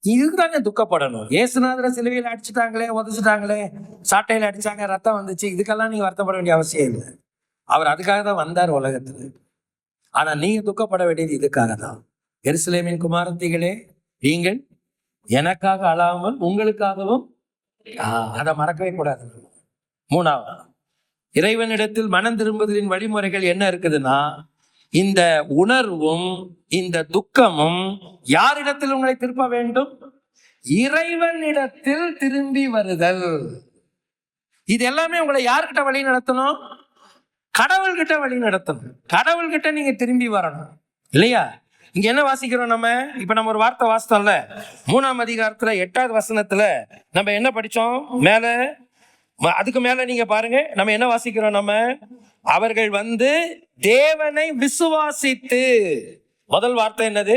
[SPEAKER 1] இதுதாங்க துக்கப்படணும். இயேசுநாதரை சிலுவையில் அடிச்சுட்டாங்களே, உதச்சிட்டாங்களே, சாட்டையில அடிச்சாங்க, ரத்தம் வந்துச்சு, இதுக்கெல்லாம் நீங்க வருத்தப்பட வேண்டிய அவசியம் இல்லை. அவர் அதுக்காக தான் வந்தார் உலகத்துல. ஆனா நீங்க துக்கப்பட வேண்டியது இதுக்காக தான். எருசலேமின் குமாரத்திகளே, நீங்கள் எனக்காக அழாமல் உங்களுக்காகவும், அதை மறக்கவே கூடாது. 3வது, இறைவனிடத்தில் மனம் திரும்புதலின் வழிமுறைகள் என்ன இருக்குதுன்னா, இந்த உணர்வும் இந்த துக்கமும் யாரிடத்தில் உங்களை திருப்ப வேண்டும்? இறைவனிடத்தில் திரும்பி வருதல். இது எல்லாமே உங்களை யார்கிட்ட வழி நடத்தணும்? கடவுள்கிட்ட வழி நடத்தணும். கடவுள்கிட்ட நீங்க திரும்பி வரணும். இல்லையா? இங்க என்ன வாசிக்கிறோம் நம்ம? இப்ப நம்ம ஒரு வார்த்தை வாசித்தோம்ல, 3ஆம் அதிகாரத்துல 8வது வசனத்துல நம்ம என்ன படிச்சோம்? மேல, அதுக்கு மேல நீங்க பாருங்க, நம்ம என்ன வாசிக்கிறோம்? நம்ம அவர்கள் வந்து தேவனை விசுவாசித்து, முதல் வார்த்தை என்னது?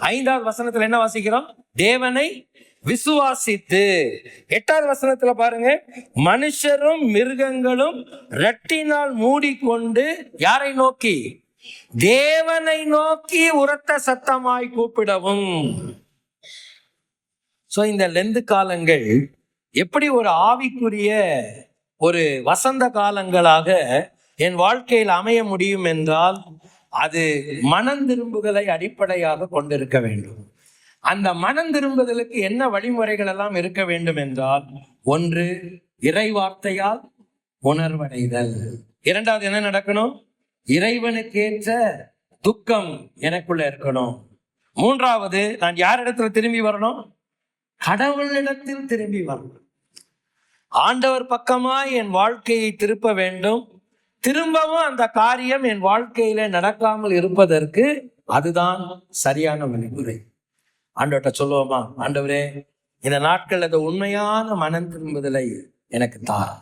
[SPEAKER 1] 5வது வசனத்துல என்ன வாசிக்கிறோம்? தேவனை விசுவாசித்து. 8வது வசனத்துல பாருங்க, மனுஷரும் மிருகங்களும் ரெட்டினால் மூடிக்கொண்டு யாரை நோக்கி? தேவனை நோக்கி உரத்த சத்தமாய் கூப்பிடவும். சோ இந்த லெந்து காலங்கள் எப்படி ஒரு ஆவிக்குரிய ஒரு வசந்த காலங்களாக என் வாழ்க்கையில் அமைய முடியும் என்றால், அது மனம் திரும்புதலை அடிப்படையாக கொண்டிருக்க வேண்டும். அந்த மனம் திரும்புதலுக்கு என்ன வழிமுறைகள் எல்லாம் இருக்க வேண்டும் என்றால், 1, இறை வார்த்தையால் உணர்வடைதல். 2வது என்ன நடக்கணும்? இறைவனுக்கேற்ற துக்கம் எனக்குள்ள இருக்கணும். 3வது, நான் யாரிடத்துல திரும்பி வரணும்? கடவுளிடத்தில் திரும்பி வரணும். ஆண்டவர் பக்கமாய் என் வாழ்க்கையை திருப்ப வேண்டும். திரும்பவும் அந்த காரியம் என் வாழ்க்கையில நடக்காமல் இருப்பதற்கு அதுதான் சரியான வழிமுறை. ஆண்டவர்கிட்ட சொல்லுவோமா, ஆண்டவரே இந்த நாட்கள் அந்த உண்மையான மனம் திரும்புதலை எனக்கு தார்.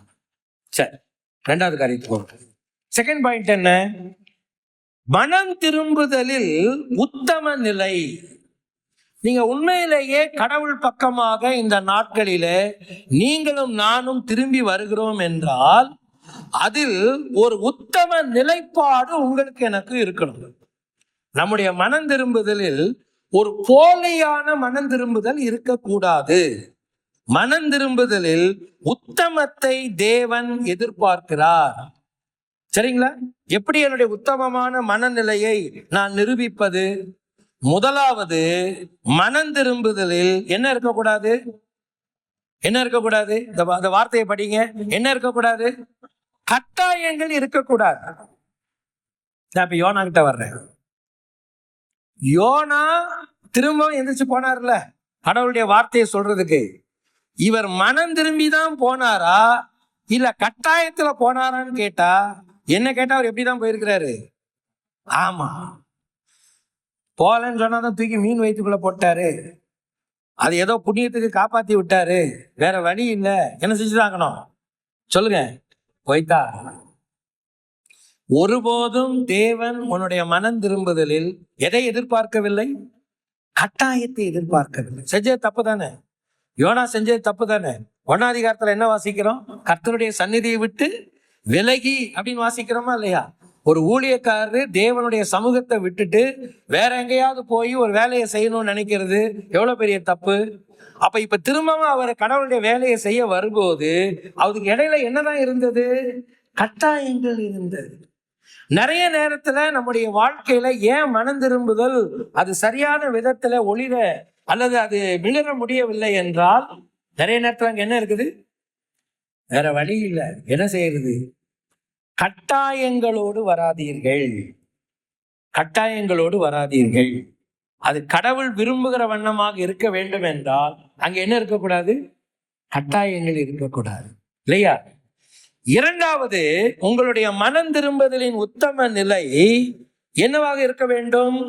[SPEAKER 1] சரி, ரெண்டாவது காரியத்துக்கு செகண்ட் பாயிண்ட் என்ன? மனம் திரும்புதலில் உத்தம நிலை. நீங்க உண்மையிலேயே கடவுள் பக்கமாக இந்த நாட்களிலே நீங்களும் நானும் திரும்பி வருகிறோம் என்றால் அதில் ஒரு உத்தம நிலைப்பாடு உங்களுக்கு எனக்கு இருக்கணும். நம்முடைய மனம் திரும்புதலில் ஒரு போலியான மனம் திரும்புதல் இருக்கக்கூடாது. மனம் திரும்புதலில் உத்தமத்தை தேவன் எதிர்பார்க்கிறார். சரிங்களா? எப்படி என்னுடைய உத்தமமான மனநிலையை நான் நிரூபிப்பது? முதலாவது, மனம் திரும்புதலில் என்ன இருக்கக்கூடாது? என்ன இருக்கக்கூடாது? இந்த வார்த்தையை படிங்க. என்ன இருக்கக்கூடாது? கட்டாயங்கள் இருக்கக்கூடாது. நான் இப்ப யோனா கிட்ட வர்றேன். யோனா திரும்ப எந்திரிச்சு போனார்ல கடவுளுடைய வார்த்தையை சொல்றதுக்கு. இவர் மனம் திரும்பிதான் போனாரா இல்ல கட்டாயத்துல போனாரான்னு கேட்டா, என்ன கேட்டா அவர் எப்படிதான் போயிருக்கிறாரு? ஆமா, போலன்னு சொன்னாதான் தூக்கி மீன் வயிற்றுக்குள்ள போட்டாரு. அது ஏதோ புண்ணியத்துக்கு காப்பாத்தி விட்டாரு, வேற வழி இல்லை. என்ன செஞ்சுதாங்கணும் சொல்லுங்க? போய்த்தா. ஒருபோதும் தேவன் உன்னுடைய மனம் திரும்புதலில் எதை எதிர்பார்க்கவில்லை? கட்டாயத்தை எதிர்பார்க்கவில்லை. செஞ்சது தப்பு தானே? யோனா செஞ்சது தப்பு தானே? 1ஆம் அதிகாரத்துல என்ன வாசிக்கிறோம்? கர்த்தருடைய சந்நிதியை விட்டு விலகி அப்படின்னு வாசிக்கிறோமா இல்லையா? ஒரு ஊழியக்காரரு தேவனுடைய சமூகத்தை விட்டுட்டு வேற எங்கேயாவது போய் ஒரு வேலையை செய்யணும்னு நினைக்கிறது எவ்வளவு பெரிய தப்பு. அப்ப இப்ப திரும்பவும் அவர் கடவுளுடைய வேலையை செய்ய வரும்போது அவருக்கு இடையில என்னதான் இருந்தது? கட்டாயங்கள் இருந்தது. நிறைய நேரத்துல நம்முடைய வாழ்க்கையில ஏன் மனம் திரும்புதல் அது சரியான விதத்துல ஒளிர அல்லது அது விழுற முடியவில்லை என்றால், நிறைய நேரத்துல அங்க என்ன இருக்குது? வேற வழி இல்லை. என்ன செய்யறது? கட்டாயங்களோடு வராதீர்கள். கட்டாயங்களோடு வராதீர்கள். அது கடவுள் விரும்புகிற வண்ணமாக இருக்க வேண்டும் என்றால் அங்க என்ன இருக்கக்கூடாது? கட்டாயங்கள் இருக்கக்கூடாது, இல்லையா? இரண்டாவது, உங்களுடைய மனம் திரும்புதலின் உத்தம நிலை என்னவாக இருக்க வேண்டும்?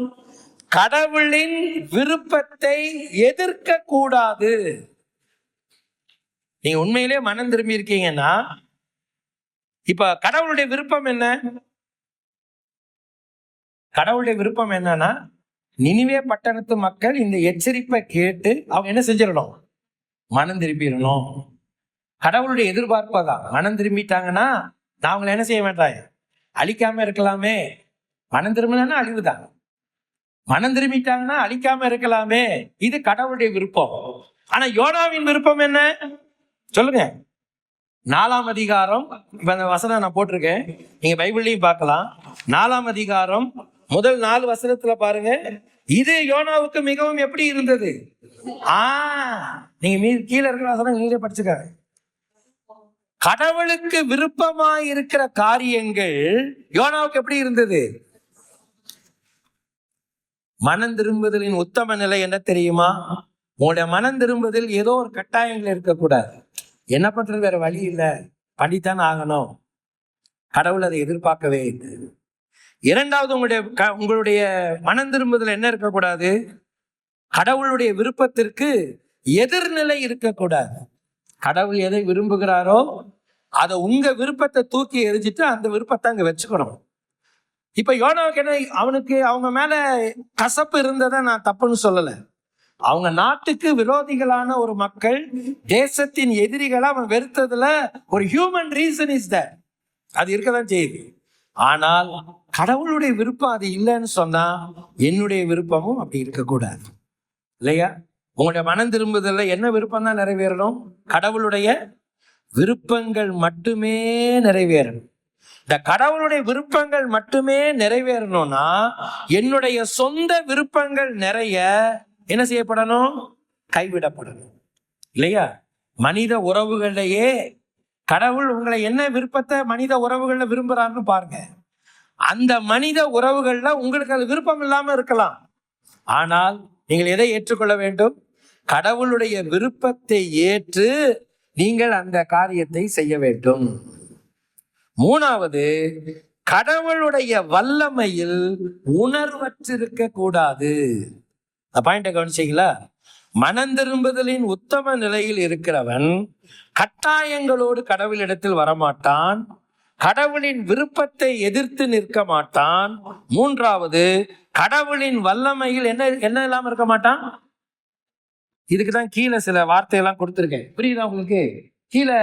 [SPEAKER 1] கடவுளின் விருப்பத்தை எதிர்க்க கூடாது. நீங்க உண்மையிலே மனம் திரும்பி இருக்கீங்கன்னா, இப்ப கடவுளுடைய விருப்பம் என்ன? கடவுளுடைய விருப்பம் என்னன்னா, நினிவே பட்டணத்து மக்கள் இந்த எச்சரிப்பை கேட்டு அவங்க என்ன செஞ்சிடணும்? மனம் திரும்பிடணும். கடவுளுடைய எதிர்பார்ப்பதான். மனம் திரும்பிட்டாங்கன்னா நான் அவங்களை என்ன செய்ய மாட்டாங்க? அழிக்காம இருக்கலாமே. மனம் திரும்பினா அழிவுதான். மனம் திரும்பிட்டாங்கன்னா அழிக்காம இருக்கலாமே. இது கடவுளுடைய விருப்பம். ஆனா யோனாவின் விருப்பம் என்ன சொல்லுங்க? 4ஆம் அதிகாரம், இப்ப அந்த வசனம் நான் போட்டிருக்கேன், நீங்க பைபிள்லையும் பார்க்கலாம். 4ஆம் அதிகாரம் முதல் 4 வசனத்துல பாருங்க. இது யோனாவுக்கு மிகவும் எப்படி இருந்தது? நீங்க கீழே இருக்கிற வசனம் நீங்களே படிச்சுக்க. கடவுளுக்கு விருப்பமாய் இருக்கிற காரியங்கள் யோனாவுக்கு எப்படி இருந்தது? மனம் திரும்புதலின் உத்தம நிலை என்ன தெரியுமா? உங்களுடைய மனம் திரும்புதல் ஏதோ ஒரு கட்டாயங்கள் இருக்கக்கூடாது. என்ன பண்றது, வேற வழி இல்லை, பண்ணித்தான் ஆகணும். கடவுள் அதை எதிர்பார்க்கவே இல்லை. இரண்டாவது, உங்களுடைய மனம் திரும்புதல் என்ன இருக்கக்கூடாது? கடவுளுடைய விருப்பத்திற்கு எதிர்நிலை இருக்கக்கூடாது. கடவுள் எதை விரும்புகிறாரோ அதை உங்க விருப்பத்தை தூக்கி எரிஞ்சிட்டு அந்த விருப்பத்தை அங்க வச்சுக்கணும். இப்ப யோனாவுக்கு என்ன, அவனுக்கு அவங்க மேல கசப்பு இருந்ததை நான் தப்புன்னு சொல்லல. அவங்க நாட்டுக்கு விரோதிகளான ஒரு மக்கள், தேசத்தின் எதிரிகளை அவன் வெறுத்ததுல ஒரு ஹியூமன் ரீசன் இஸ் தட், அது இருக்கதான் செய்யுது. ஆனால் கடவுளுடைய விருப்பம் அது இல்லைன்னு சொன்னா என்னுடைய விருப்பமும் அப்படி இருக்கக்கூடாது, இல்லையா? உங்களுடைய மனம் திரும்புதல்ல என்ன விருப்பம் தான் நிறைவேறணும்? கடவுளுடைய விருப்பங்கள் மட்டுமே நிறைவேறணும். இந்த கடவுளுடைய விருப்பங்கள் மட்டுமே நிறைவேறணும்னா என்னுடைய சொந்த விருப்பங்கள் நிறைய என்ன செய்யப்படணும்? கைவிடப்படணும், இல்லையா? மனித உறவுகளிலேயே கடவுள் உங்களை என்ன விருப்பத்தை மனித உறவுகள்ல விரும்புறாருன்னு பாருங்க. அந்த மனித உறவுகள்ல உங்களுக்கு அது விருப்பம் இல்லாம இருக்கலாம். ஆனால் நீங்கள் எதை ஏற்றுக்கொள்ள வேண்டும்? கடவுளுடைய விருப்பத்தை ஏற்று நீங்கள் அந்த காரியத்தை செய்ய வேண்டும். மூணாவது, கடவுளுடைய வல்லமையில் உணர்வற்றிருக்க கூடாது. பாயிண்ட கவனிச்சீங்களா? மனம் திரும்புதலின் உத்தம நிலையில் இருக்கிறவன் கட்டாயங்களோடு கடவுளிடத்தில் வரமாட்டான், கடவுளின் விருப்பத்தை எதிர்த்து நிற்க மாட்டான். மூன்றாவது, கடவுளின் வல்லமையில் என்ன இல்லாம இருக்க மாட்டான். இதுக்குதான் கீழே சில வார்த்தையெல்லாம் கொடுத்துருக்கேன், புரியுதா உங்களுக்கு? கீழே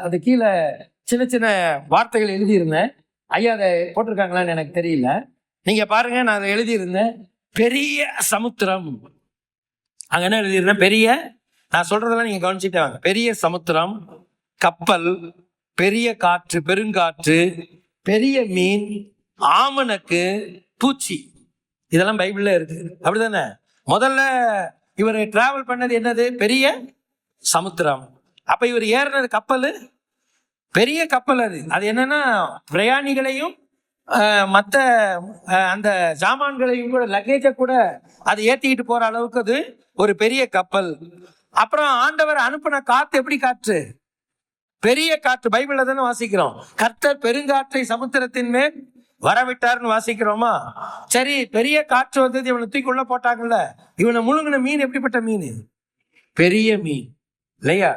[SPEAKER 1] அந்த கீழே சின்ன சின்ன வார்த்தைகள் எழுதியிருந்தேன். ஐயா அதை போட்டிருக்காங்களான்னு எனக்கு தெரியல. நீங்க பாருங்க, நான் அதை எழுதியிருந்தேன். பெரிய சமுத்திரம், அங்க என்ன எழுதியிருந்தேன்? பெரிய, நான் சொல்றதெல்லாம் நீங்க கவனிச்சுட்டே வாங்க. பெரிய சமுத்திரம், கப்பல், பெரிய காற்று, பெருங்காற்று, பெரிய மீன், ஆமணக்கு, பூச்சி, இதெல்லாம் பைபிள்ல இருக்கு, அப்படிதானே? முதல்ல இவர் டிராவல் பண்ணது என்னது? பெரிய சமுத்திரம். அப்ப இவர் ஏறினது கப்பல், பெரிய கப்பல். அது என்னன்னா பிரயாணிகளையும் மற்ற அந்த சாமான்களையும் கூட, லக்கேஜை கூட அது ஏற்றிக்கிட்டு போற அளவுக்கு அது ஒரு பெரிய கப்பல். அப்புறம் ஆண்டவர் அனுப்பின காத்து எப்படி காற்று? பெரிய காற்று. பைபிள்ல தானே வாசிக்கிறோம், கர்த்தர் பெருங்காற்றை சமுத்திரத்தின் மேல் வரவிட்டார்னு வாசிக்கிறோமா? சரி, பெரிய காற்று வந்தது, இவனை தூக்கி உள்ள போட்டாங்கல்ல. இவனை முழுங்கின மீன் எப்படிப்பட்ட மீன்? பெரிய மீன் இல்லையா?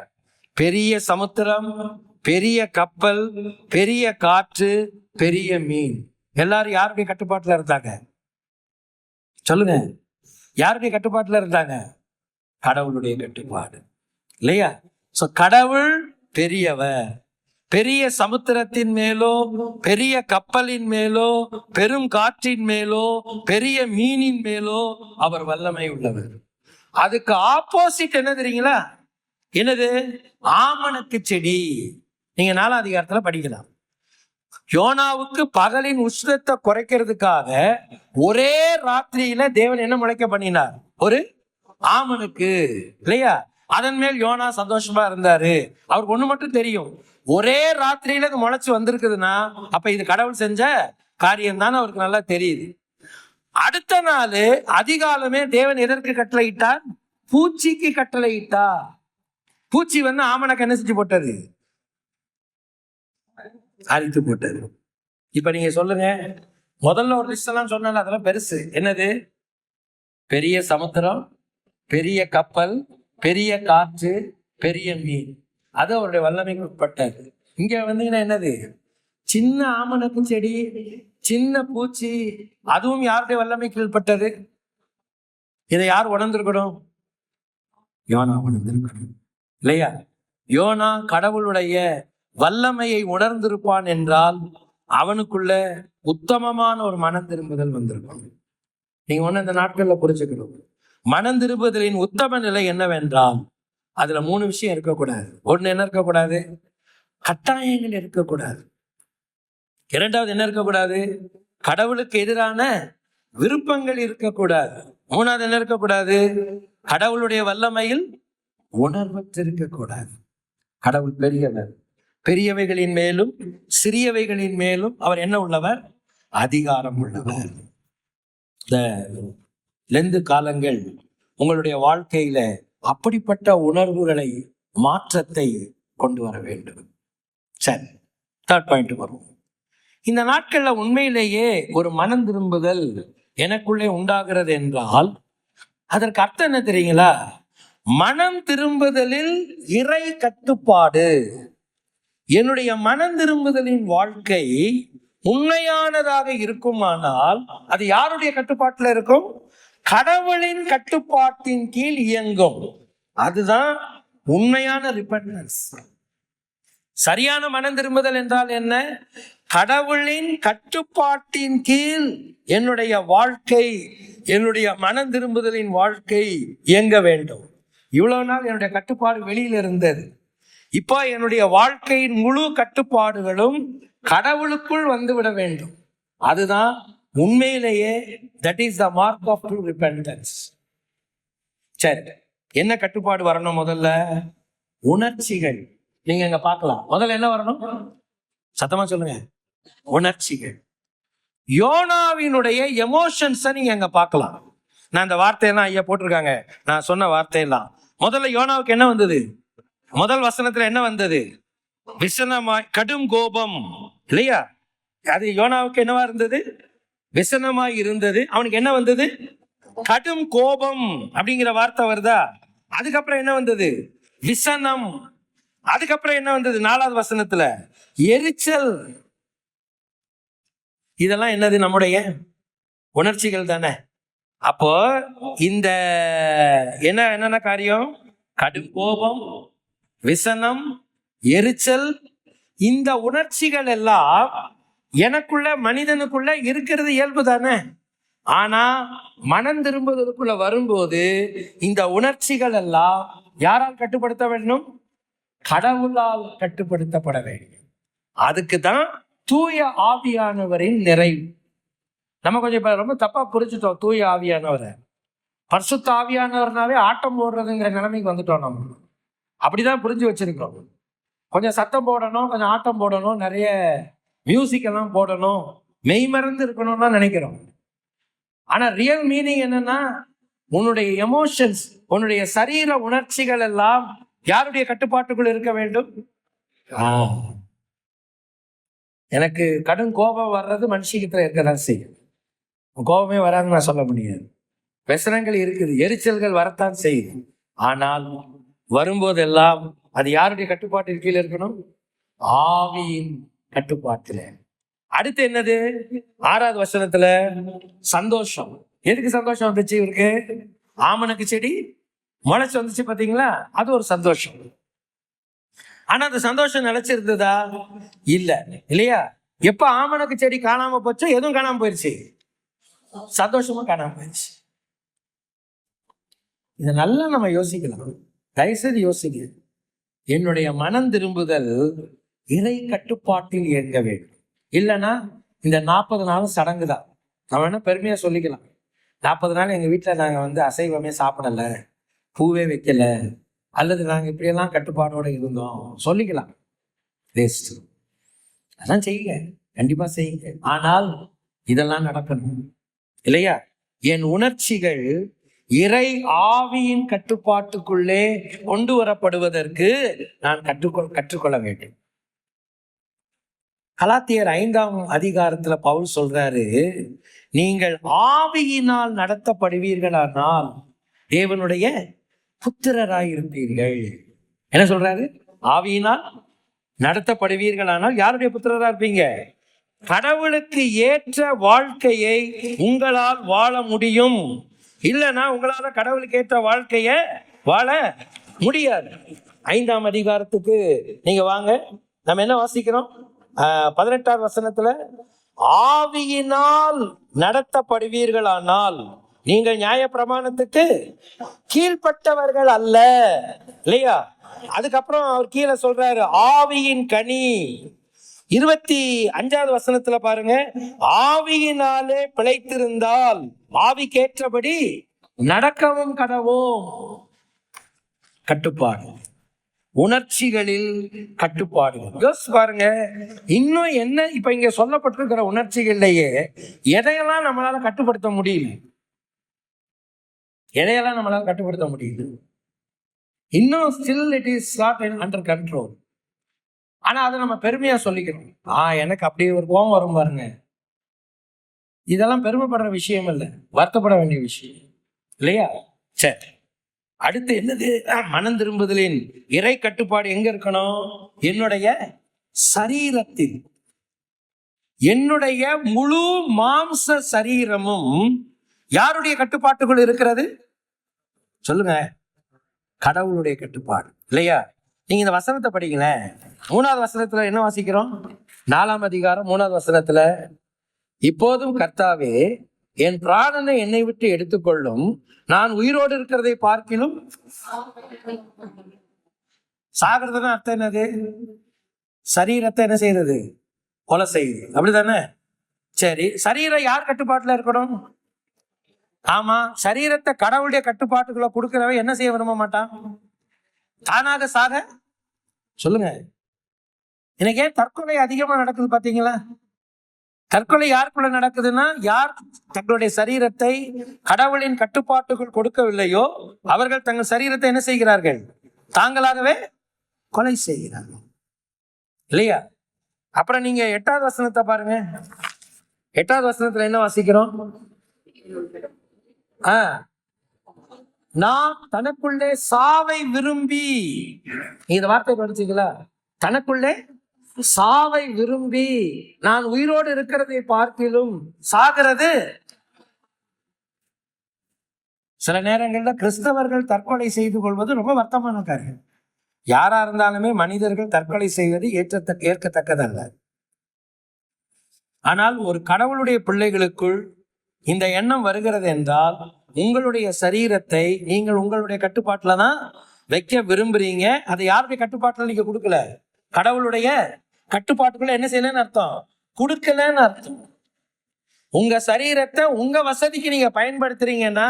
[SPEAKER 1] பெரிய சமுத்திரம், பெரிய கப்பல், பெரிய காற்று, பெரிய மீன். எல்லாரும் யாருடைய கட்டுப்பாட்டுல இருந்தாங்க? சொல்லுங்க, யாருடைய கட்டுப்பாட்டுல இருந்தாங்க? கடவுளுடைய கட்டுப்பாடு இல்லையா? சோ கடவுள் பெரியவர். பெரிய சமுத்திரத்தின் மேலோ, பெரிய கப்பலின் மேலோ, பெரும் காற்றின் மேலோ, பெரிய மீனின் மேலோ அவர் வல்லமை உள்ளவர். அதுக்கு ஆப்போசிட் என்ன தெரியுங்களா? என்னது? ஆமணக்கு செடி. நீங்க 4ஆம் அதிகாரத்துல படிக்கலாம். யோனாவுக்கு பகலின் உஷ்ணத்தை குறைக்கிறதுக்காக ஒரே ராத்திரியில தேவன் என்ன முளைக்க பண்ணினார்? ஒரு ஆமணக்கு இல்லையா? அதன் மேல் யோனா சந்தோஷமா இருந்தாரு. அவருக்கு ஒண்ணு மட்டும் தெரியும், ஒரே ராத்திரியில இது முளைச்சு வந்திருக்குதுன்னா அப்ப இது கடவுள் செஞ்ச காரியம் தான் அவருக்கு நல்லா தெரியுது. அடுத்த நாள் அதிகாலமே தேவன் எதற்கு கட்டளையிட்டார்? பூச்சிக்கு கட்டளையிட்டார். பூச்சி வந்து ஆமணக்கு என்ன செஞ்சு போட்டது? அழித்து போட்டது. இப்ப நீங்க சொல்லுங்க, முதல்ல ஒரு லிஸ்ட் எல்லாம் சொன்னால அதெல்லாம் பெருசு. என்னது? பெரிய சமுத்திரம், பெரிய கப்பல், பெரிய காற்று, பெரிய மீன். அது அவருடைய வல்லமைக்கு உட்பட்டது. இங்க வந்தீங்கன்னா என்னது? சின்ன ஆமணக்கு செடி, சின்ன பூச்சி, அதுவும் யாருடைய வல்லமைக்கு உட்பட்டது? இதை யார் உணர்ந்திருக்கணும்? யோனா உணர்ந்திருக்கணும் இல்லையா? யோனா கடவுளுடைய வல்லமையை உணர்ந்திருப்பான் என்றால் அவனுக்குள்ள உத்தமமான ஒரு மனம் திரும்புதல் வந்திருக்கும். நீங்க ஒண்ணு இந்த நாட்கள்ல புரிஞ்சுக்கணும், மனம் திரும்புதலின் உத்தம நிலை என்னவென்றால் அதுல 3 விஷயம் இருக்கக்கூடாது. ஒண்ணு என்ன இருக்கக்கூடாது? கட்டாயங்கள் இருக்கக்கூடாது. இரண்டாவது என்ன இருக்கக்கூடாது? கடவுளுக்கு எதிரான விருப்பங்கள் இருக்கக்கூடாது. மூணாவது என்ன இருக்கக்கூடாது? கடவுளுடைய வல்லமையில் உணர்வற்று இருக்கக்கூடாது. கடவுள் பெரியவர், பெரியவைகளின் மேலும் சிறியவைகளின் மேலும் அவர் என்ன உள்ளவர்? அதிகாரம் உள்ளவர். இந்த லெந்து காலங்கள் உங்களுடைய வாழ்க்கையில அப்படிப்பட்ட உணர்வுகளை, மாற்றத்தை கொண்டு வர வேண்டும். சரி, 3rd பாயிண்ட் வரும். இந்த நாட்கள்ல உண்மையிலேயே ஒரு மனம் திரும்புதல் எனக்குள்ளே உண்டாகிறது என்றால் அதற்கு அர்த்தம் என்ன தெரியுங்களா? மனம் திரும்புதலில் இறை கட்டுப்பாடு. என்னுடைய மனம் திரும்புதலின் வாழ்க்கை உண்மையானதாக இருக்குமானால் அது யாருடைய கட்டுப்பாட்டுல இருக்கும்? கடவுளின் கட்டுப்பாட்டின் கீழ் இயங்கும். அதுதான் உண்மையான ரிபெண்டன்ஸ். சரியான மனம் திரும்புதல் என்றால் என்ன? கடவுளின் கட்டுப்பாட்டின் கீழ் என்னுடைய வாழ்க்கை, என்னுடைய மனம் திரும்புதலின் வாழ்க்கை இயங்க வேண்டும். இவ்வளவு நாள் என்னுடைய கட்டுப்பாடு வெளியில இருந்தது. இப்போ என்னுடைய வாழ்க்கையின் முழு கட்டுப்பாடுகளும் கடவுளுக்குள் வந்துவிட வேண்டும். அதுதான் உண்மையிலேயே that is the mark of true repentance. சரி, என்ன கட்டுப்பாடு வரணும்? முதல்ல உணர்ச்சிகள். நீங்க இங்க பார்க்கலாம், முதல்ல என்ன வரணும்? சத்தமா சொல்லுங்க. உணர்ச்சிகள். யோனாவினுடைய எமோஷன்ஸை நீங்க அங்க பார்க்கலாம். நான் இந்த வார்த்தையெல்லாம் ஐயா போட்டிருக்காங்க, நான் சொன்ன வார்த்தையெல்லாம். முதல்ல யோனாவுக்கு என்ன வந்தது? முதல் வசனத்துல என்ன வந்தது? விசனமாய் கடும் கோபம் இல்லையா? அது யோனாவுக்கு என்னவா இருந்தது? விசனமாய் இருந்தது. அவனுக்கு என்ன வந்தது? கடும் கோபம் அப்படிங்கிற வார்த்தை வருதா? அதுக்கப்புறம் என்ன வந்தது? விசனம். அதுக்கப்புறம் என்ன வந்தது? 4வது வசனத்துல எரிச்சல். இதெல்லாம் என்னது? நம்முடைய உணர்ச்சிகள் தானே. அப்போ இந்த என்னென்ன காரியம்? கடும் கோபம், விசனம், எரிச்சல். இந்த உணர்ச்சிகள் எல்லாம் எனக்குள்ள, மனிதனுக்குள்ள இருக்கிறது இயல்பு தானே. ஆனா மனம் திரும்புவதற்குள்ள வரும்போது இந்த உணர்ச்சிகள் எல்லாம் யாரால் கட்டுப்படுத்த வேண்டும்? கடவுளால் கட்டுப்படுத்தப்பட வேண்டும். அதுக்கு தான் தூய ஆவியானவரின் நிறைவு. நம்ம கொஞ்சம் இப்ப ரொம்ப தப்பா புரிஞ்சுட்டோம் தூய ஆவியானவரை. பரிசுத்த ஆவியானவர்னாவே ஆட்டம் போடுறதுங்கிற நிலைமைக்கு வந்துட்டோம். நம்ம அப்படிதான் புரிஞ்சு வச்சிருக்கோம். கொஞ்சம் சத்தம் போடணும், கொஞ்சம் ஆட்டம் போடணும், நிறைய மியூசிக் எல்லாம் போடணும், மெய்மறந்து இருக்கணும்னு தான் நினைக்கிறோம். ஆனா ரியல் மீனிங் என்னன்னா, உன்னுடைய எமோஷன்ஸ், உன்னுடைய சரீர உணர்ச்சிகள் எல்லாம் யாருடைய கட்டுப்பாட்டுக்குள் இருக்க வேண்டும்? எனக்கு கடும் கோபம் வர்றது மனுஷிக்கிட்ட இருக்கதான் செய்யும். கோபமே வராதுன்னு நான் சொல்ல முடியாது. व्यसனங்கள் இருக்குது, எரிச்சல்கள் வரத்தான் செய்யுது. ஆனால் வரும்போதெல்லாம் அது யாருடைய கட்டுப்பாட்டின் கீழே இருக்கணும்? ஆவியின் கட்டுப்பாட்டில். அடுத்து என்னது? 6வது வசனத்துல சந்தோஷம். எதுக்கு சந்தோஷம் வந்துச்சு இவருக்கு? ஆமணக்கு செடி முளைச்சு வந்துச்சு பாத்தீங்களா? அது ஒரு சந்தோஷம். ஆனா அந்த சந்தோஷம் நிலைச்சிருந்ததா? இல்ல, இல்லையா? எப்ப ஆமணக்கு செடி காணாம போச்சோ எதுவும் காணாம போயிருச்சு, சந்தோஷமும் காணாம போயிருச்சு. இதை நல்லா நம்ம யோசிக்கலாம். தயவுசெய்து யோசிக்க. என்னுடைய மனம் திரும்புதல் இறை கட்டுப்பாட்டில் இயங்க வேண்டும். இல்லைன்னா இந்த 40 நாளும் சடங்கு தான். நம்ம என்ன பெருமையா சொல்லிக்கலாம், 40 நாள் எங்க வீட்டுல நாங்க அசைவமே சாப்பிடல, பூவே வைக்கல, அல்லது நாங்க இப்படியெல்லாம் கட்டுப்பாடோட இருந்தோம் சொல்லிக்கலாம். வேஸ்ட். அதான் செய்யுங்க, கண்டிப்பா செய்யுங்க. ஆனால் இதெல்லாம் நடக்கணும் இல்லையா? என் உணர்ச்சிகள் இறை ஆவியின் கட்டுப்பாட்டுக்குள்ளே கொண்டு வரப்படுவதற்கு நான் கற்றுக்கொள்ள வேண்டும். கலாத்தியர் 5ஆம் அதிகாரத்துல பவுல் சொல்றாரு, நீங்கள் ஆவியினால் நடத்தப்படுவீர்களானால் தேவனுடைய புத்திரராயிருப்பீர்கள். என்ன சொல்றாரு? ஆவியினால் நடத்தப்படுவீர்களானால் யாருடைய புத்திரரா இருப்பீங்க? கடவுளுக்கு ஏற்ற வாழ்க்கையை உங்களால் வாழ முடியும். இல்லைன்னா உங்களால கடவுளுக்கு ஏற்ற வாழ்க்கைய வாழ முடியாது. 5ஆம் அதிகாரத்துக்கு நீங்க வாங்க. நம்ம என்ன வாசிக்கிறோம்? 18வது வசனத்துல ஆவியினால் நடத்தப்படுவீர்களானால் நீங்கள் நியாய பிரமாணத்துக்கு கீழ்பட்டவர்கள் அல்ல, இல்லையா? அதுக்கப்புறம் அவர் கீழே சொல்றாரு ஆவியின் கனி. 25வது வசனத்துல பாருங்க, ஆவியினாலே பிழைத்திருந்தால் ஆவிக்கேற்றபடி நடக்கவும் கடவோம். கட்டுப்பாடு, உணர்ச்சிகளில் கட்டுப்பாடு. யோசிச்சு பாருங்க. இன்னும் என்ன இப்ப இங்க சொல்லப்பட்டிருக்கிற உணர்ச்சிகள்லயே எதையெல்லாம் நம்மளால கட்டுப்படுத்த முடியல? எதையெல்லாம் நம்மளால கட்டுப்படுத்த முடியுது? இன்னும் still it is not under control. ஆனா அதை நம்ம பெருமையா சொல்லிக்கிறோம். எனக்கு அப்படியே ஒரு கோபம் வரும் பாருங்க. இதெல்லாம் பெருமைப்படுற விஷயம் இல்லை, வருத்தப்பட வேண்டிய விஷயம் இல்லையா? சரி, அடுத்து என்னது? மனம் திரும்புதலின் இறை கட்டுப்பாடு எங்க இருக்கணும்? என்னுடைய சரீரத்தில். என்னுடைய முழு மாம்ச சரீரமும் யாருடைய கட்டுப்பாட்டுக்குள் இருக்கிறது? சொல்லுங்க. கடவுளுடைய கட்டுப்பாடு, இல்லையா? நீங்க இந்த வசனத்தை படிங்களேன். 3வது வசனத்துல என்ன வாசிக்கிறோம்? 4ஆம் அதிகாரம் 3வது வசனத்துல, இப்போதும் கர்த்தாவே என் பிராணனை என்னை விட்டு எடுத்துக்கொள்ளும், நான் உயிரோடு இருக்கிறதை பார்க்கிலும். சாகிறதுன்னு அர்த்தம் என்னது? சரீரத்தை என்ன செய்யறது? கொலை செய்யுது, அப்படிதானே? சரி, சரீரம் யார் கட்டுப்பாட்டுல இருக்கணும்? ஆமா, சரீரத்தை கடவுளுடைய கட்டுப்பாட்டுக்குள்ள கொடுக்கிறவன் என்ன செய்ய விரும்ப மாட்டான்? தானாக சாக. சொல்லுங்க. எனக்கு ஏன் தற்கொலை அதிகமா நடக்குது பாத்தீங்களா? தற்கொலை யாருக்குள்ள நடக்குதுன்னா, யார் தங்களுடைய சரீரத்தை கடவுளின் கட்டுப்பாட்டுக்குள் கொடுக்கவில்லையோ அவர்கள் தங்கள் சரீரத்தை என்ன செய்கிறார்கள்? தாங்களாகவே கொலை செய்கிறார்கள், இல்லையா? அப்புறம் நீங்க 8வது வசனத்தை பாருங்க. 8வது வசனத்துல என்ன வாசிக்கிறோம்? நான் தனக்குள்ளே சாவை விரும்பி, இந்த வார்த்தை படிச்சீங்களா? தனக்குள்ளே சாவை விரும்பி நான் உயிரோடு இருக்கிறதை பார்க்கிலும் சாகிறது. சில நேரங்கள்ல கிறிஸ்தவர்கள் தற்கொலை செய்து கொள்வது ரொம்ப வருத்தமான காரியம். யாரா இருந்தாலுமே மனிதர்கள் தற்கொலை செய்வது ஏற்கத்தக்கதல்ல. ஆனால் ஒரு கடவுளுடைய பிள்ளைகளுக்குள் இந்த எண்ணம் வருகிறது என்றால், உங்களுடைய சரீரத்தை நீங்கள் உங்களுடைய கட்டுப்பாட்டுல தான் வைக்க விரும்புறீங்க. அதை யாருடைய கட்டுப்பாட்டுல நீங்க கொடுக்கல, கடவுளுடைய கட்டுப்பாட்டுக்குள்ள என்ன செய்யலன்னு அர்த்தம், கொடுக்கலன்னு அர்த்தம். உங்க சரீரத்தை உங்க வசதிக்கு நீங்க பயன்படுத்துறீங்கன்னா,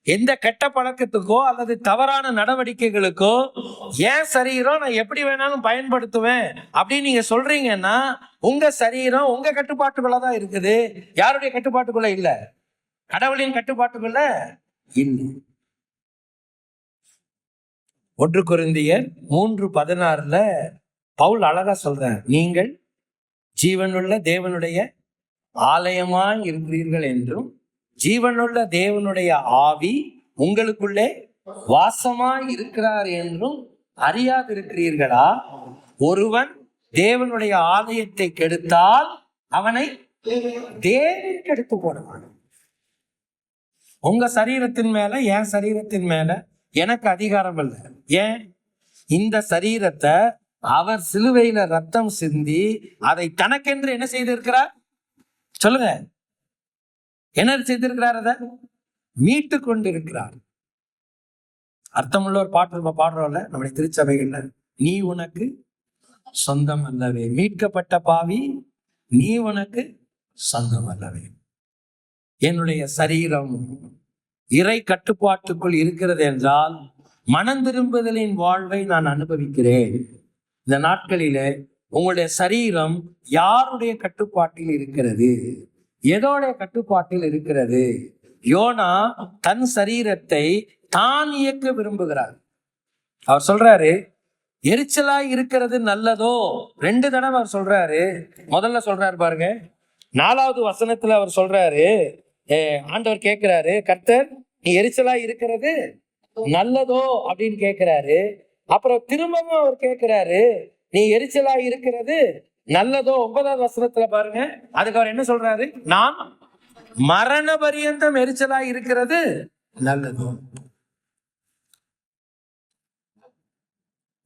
[SPEAKER 1] எந்த கெட்ட பழக்கத்துக்கோ அல்லது தவறான நடவடிக்கைகளுக்கோ ஏன் சரீரம் நான் எப்படி வேணாலும் பயன்படுத்துவேன் அப்படின்னு நீங்க சொல்றீங்கன்னா, உங்க சரீரம் உங்க கட்டுப்பாட்டுக்குள்ளதான் இருக்குது, யாருடைய கட்டுப்பாட்டுக்குள்ள இல்ல, கடவுளின் கட்டுப்பாட்டுக்குள்ள இல்லை. 1 கொரிந்தியர் 3:16 பவுல் அழகா சொல்றார், நீங்கள் ஜீவனுள்ள தேவனுடைய ஆலயமாய் இருக்கிறீர்கள் என்றும் ஜீவனுள்ள தேவனுடைய ஆவி உங்களுக்குள்ளே வாசமாய் இருக்கிறார் என்றும் அறியாதிருக்கிறீர்களா? ஒருவன் தேவனுடைய ஆலயத்தை கெடுத்தால் அவனை தேவன் கெடுத்து போடுவான். உங்க சரீரத்தின் மேல, என் சரீரத்தின் மேல எனக்கு அதிகாரம் இல்லை. ஏன்? இந்த சரீரத்தை அவர் சிலுவையில ரத்தம் சிந்தி அதை தனக்கென்று என்ன செய்திருக்கிறார் சொல்லுங்க, என்ன செய்திருக்கிறார்? அதை மீட்டு கொண்டிருக்கிறார். அர்த்தமுள்ள ஒரு பாட்டு நம்ம பாடுறோம்ல நம்முடைய திருச்சபைகள்ல, நீ உனக்கு சொந்தம் அல்லவே, மீட்கப்பட்ட பாவி நீ உனக்கு சொந்தம் அல்லவே. என்னுடைய சரீரம் இறை கட்டுப்பாட்டுக்குள் இருக்கிறது என்றால் மனம் திரும்புதலின் வாழ்வை நான் அனுபவிக்கிறேன். இந்த நாட்களிலே உங்களுடைய சரீரம் யாருடைய கட்டுப்பாட்டில் இருக்கிறது, எதோடைய கட்டுப்பாட்டில் இருக்கிறது? யோனா தன் சரீரத்தை தான் இயக்க விரும்புகிறார். அவர் சொல்றாரு, எரிச்சலாய் இருக்கிறது நல்லதோ. 2 தடவை அவர் சொல்றாரு. முதல்ல சொல்றாரு பாருங்க, 4வது வசனத்துல அவர் சொல்றாரு, ஆண்டவர் கேட்கிறாரு, கர்த்தர் நீ எரிச்சலாய் இருக்கிறது நல்லதோ அப்படின்னு கேட்கிறாரு. அப்புறம் திரும்பவும் அவர் கேட்கிறாரு, நீ எரிச்சலாய் இருக்கிறது நல்லதோ. 9வது வசனத்துல பாருங்க, அதுக்கு அவர் என்ன சொல்றாரு, நான் மரண பரியந்தம் எரிச்சலாய் இருக்கிறது நல்லதோ.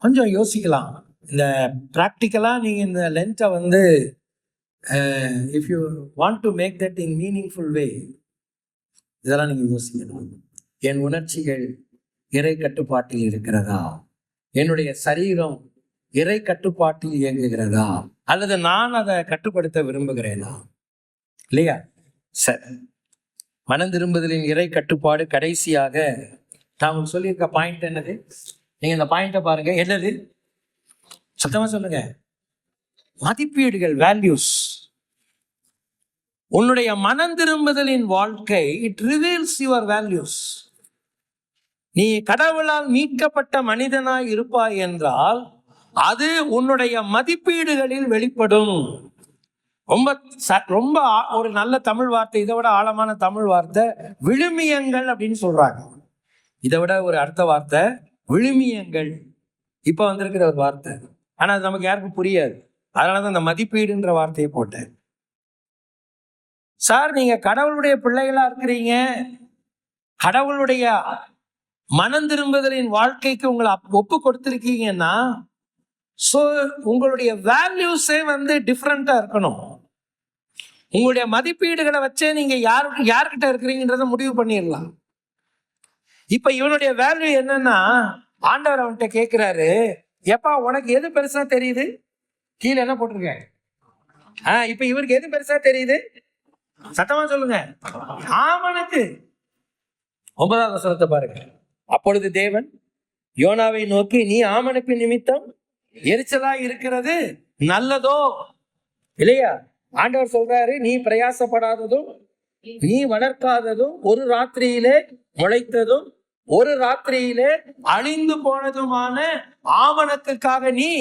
[SPEAKER 1] கொஞ்சம் யோசிக்கலாம். இந்த பிராக்டிக்கலா நீங்க இந்த லென்த்தை வந்து if you want to make that in meaningful way, இதெல்லாம் நீங்க யோசிக்கணும். என் உணர்ச்சிகள் இறை கட்டுப்பாட்டில் இருக்கிறதா? என்னுடைய சரீரம் இறை கட்டுப்பாட்டில் இயங்குகிறதா? அல்லது நான் அதை கட்டுப்படுத்த விரும்புகிறேனா? இல்லையா? சரி, மனம் திரும்புதலின் இறை கட்டுப்பாடு. கடைசியாக நான் சொல்லியிருக்க பாயிண்ட் என்னது? நீங்க இந்த பாயிண்ட பாருங்க. என்னது? சத்தமா சொல்லுங்க. மதிப்பீடுகள், வேல்யூஸ். உன்னுடைய மனம் திரும்புதலின் வாழ்க்கை இட் ரிவீல்ஸ் யுவர் வேல்யூஸ். நீ கடவுளால் மீட்கப்பட்ட மனிதனாய் இருப்பாய் என்றால் அது உன்னுடைய மதிப்பீடுகளில் வெளிப்படும். ரொம்ப ஒரு நல்ல தமிழ் வார்த்தை, இதை விட ஆழமான தமிழ் வார்த்தை விழுமியங்கள் அப்படின்னு சொல்றாங்க. இதை விட ஒரு அடுத்த வார்த்தை விழுமியங்கள். இப்ப வந்திருக்கிற ஒரு வார்த்தை, ஆனா அது நமக்கு யாருக்கும் புரியாது. அதனாலதான் அந்த மதிப்பீடுன்ற வார்த்தையை போட்டேன். சார், நீங்க கடவுளுடைய பிள்ளைகளா இருக்கிறீங்க, கடவுளுடைய மனம் திரும்புதலின் வாழ்க்கைக்கு உங்களை ஒப்பு கொடுத்திருக்கீங்கன்னா, ஸோ உங்களுடைய வேல்யூஸே வந்து டிஃப்ரெண்டா இருக்கணும். உங்களுடைய மதிப்பீடுகளை வச்சே நீங்க யார்கிட்ட இருக்கிறீங்கன்றத முடிவு பண்ணிடலாம். இப்ப இவனுடைய வேல்யூ என்னன்னா, ஆண்டவர் அவன்கிட்ட கேட்கிறாரு, எப்பா உனக்கு எது பெருசா தெரியுது? கீழே என்ன போட்டிருக்க? இப்ப இவருக்கு எது பெருசா தெரியுது? சத்தமா சொல்லுங்க. ஆமனுக்கு. 9வது வசனத்தை பாருங்க. அப்பொழுது தேவன் யோனாவை நோக்கி, நீ ஆமனுக்கு நிமித்தம் எரிச்சலா இருக்கிறது நல்லதோ? இல்லையா? ஆண்டவர் சொல்றாரு, நீ பிரயாசப்படாததும் நீ வளர்க்காததும் ஒரு ராத்திரியிலே முளைத்ததும் ஒரு ராத்திரியிலே அழிந்து போனதுமான ஆமணக்குக்காக நீ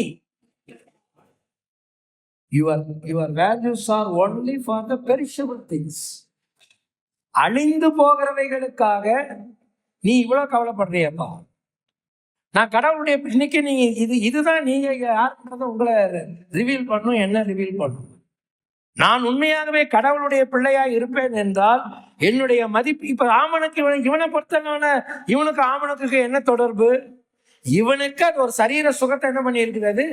[SPEAKER 1] your values are only for the perishable things. அழிந்து போகிறவைகளுக்காக நீ இவ்வளவு கவலைப்படுறியப்பா. நான் கடவுளுடைய இன்னைக்கு நீங்க இதுதான் நீங்க யாருன்றத உங்களை ரிவீல் பண்ணும், என்ன ரிவீல் பண்ணும். நான் உண்மையாகவே கடவுளுடைய பிள்ளையா இருப்பேன் என்றால் என்னுடைய மதிப்பு. இப்ப ஆமனுக்கு இவனை பொறுத்தனால இவனுக்கு ஆமனுக்கு என்ன தொடர்பு? இவனுக்கு அது ஒரு சரீர சுகத்தை என்ன பண்ணி இருக்கிறது,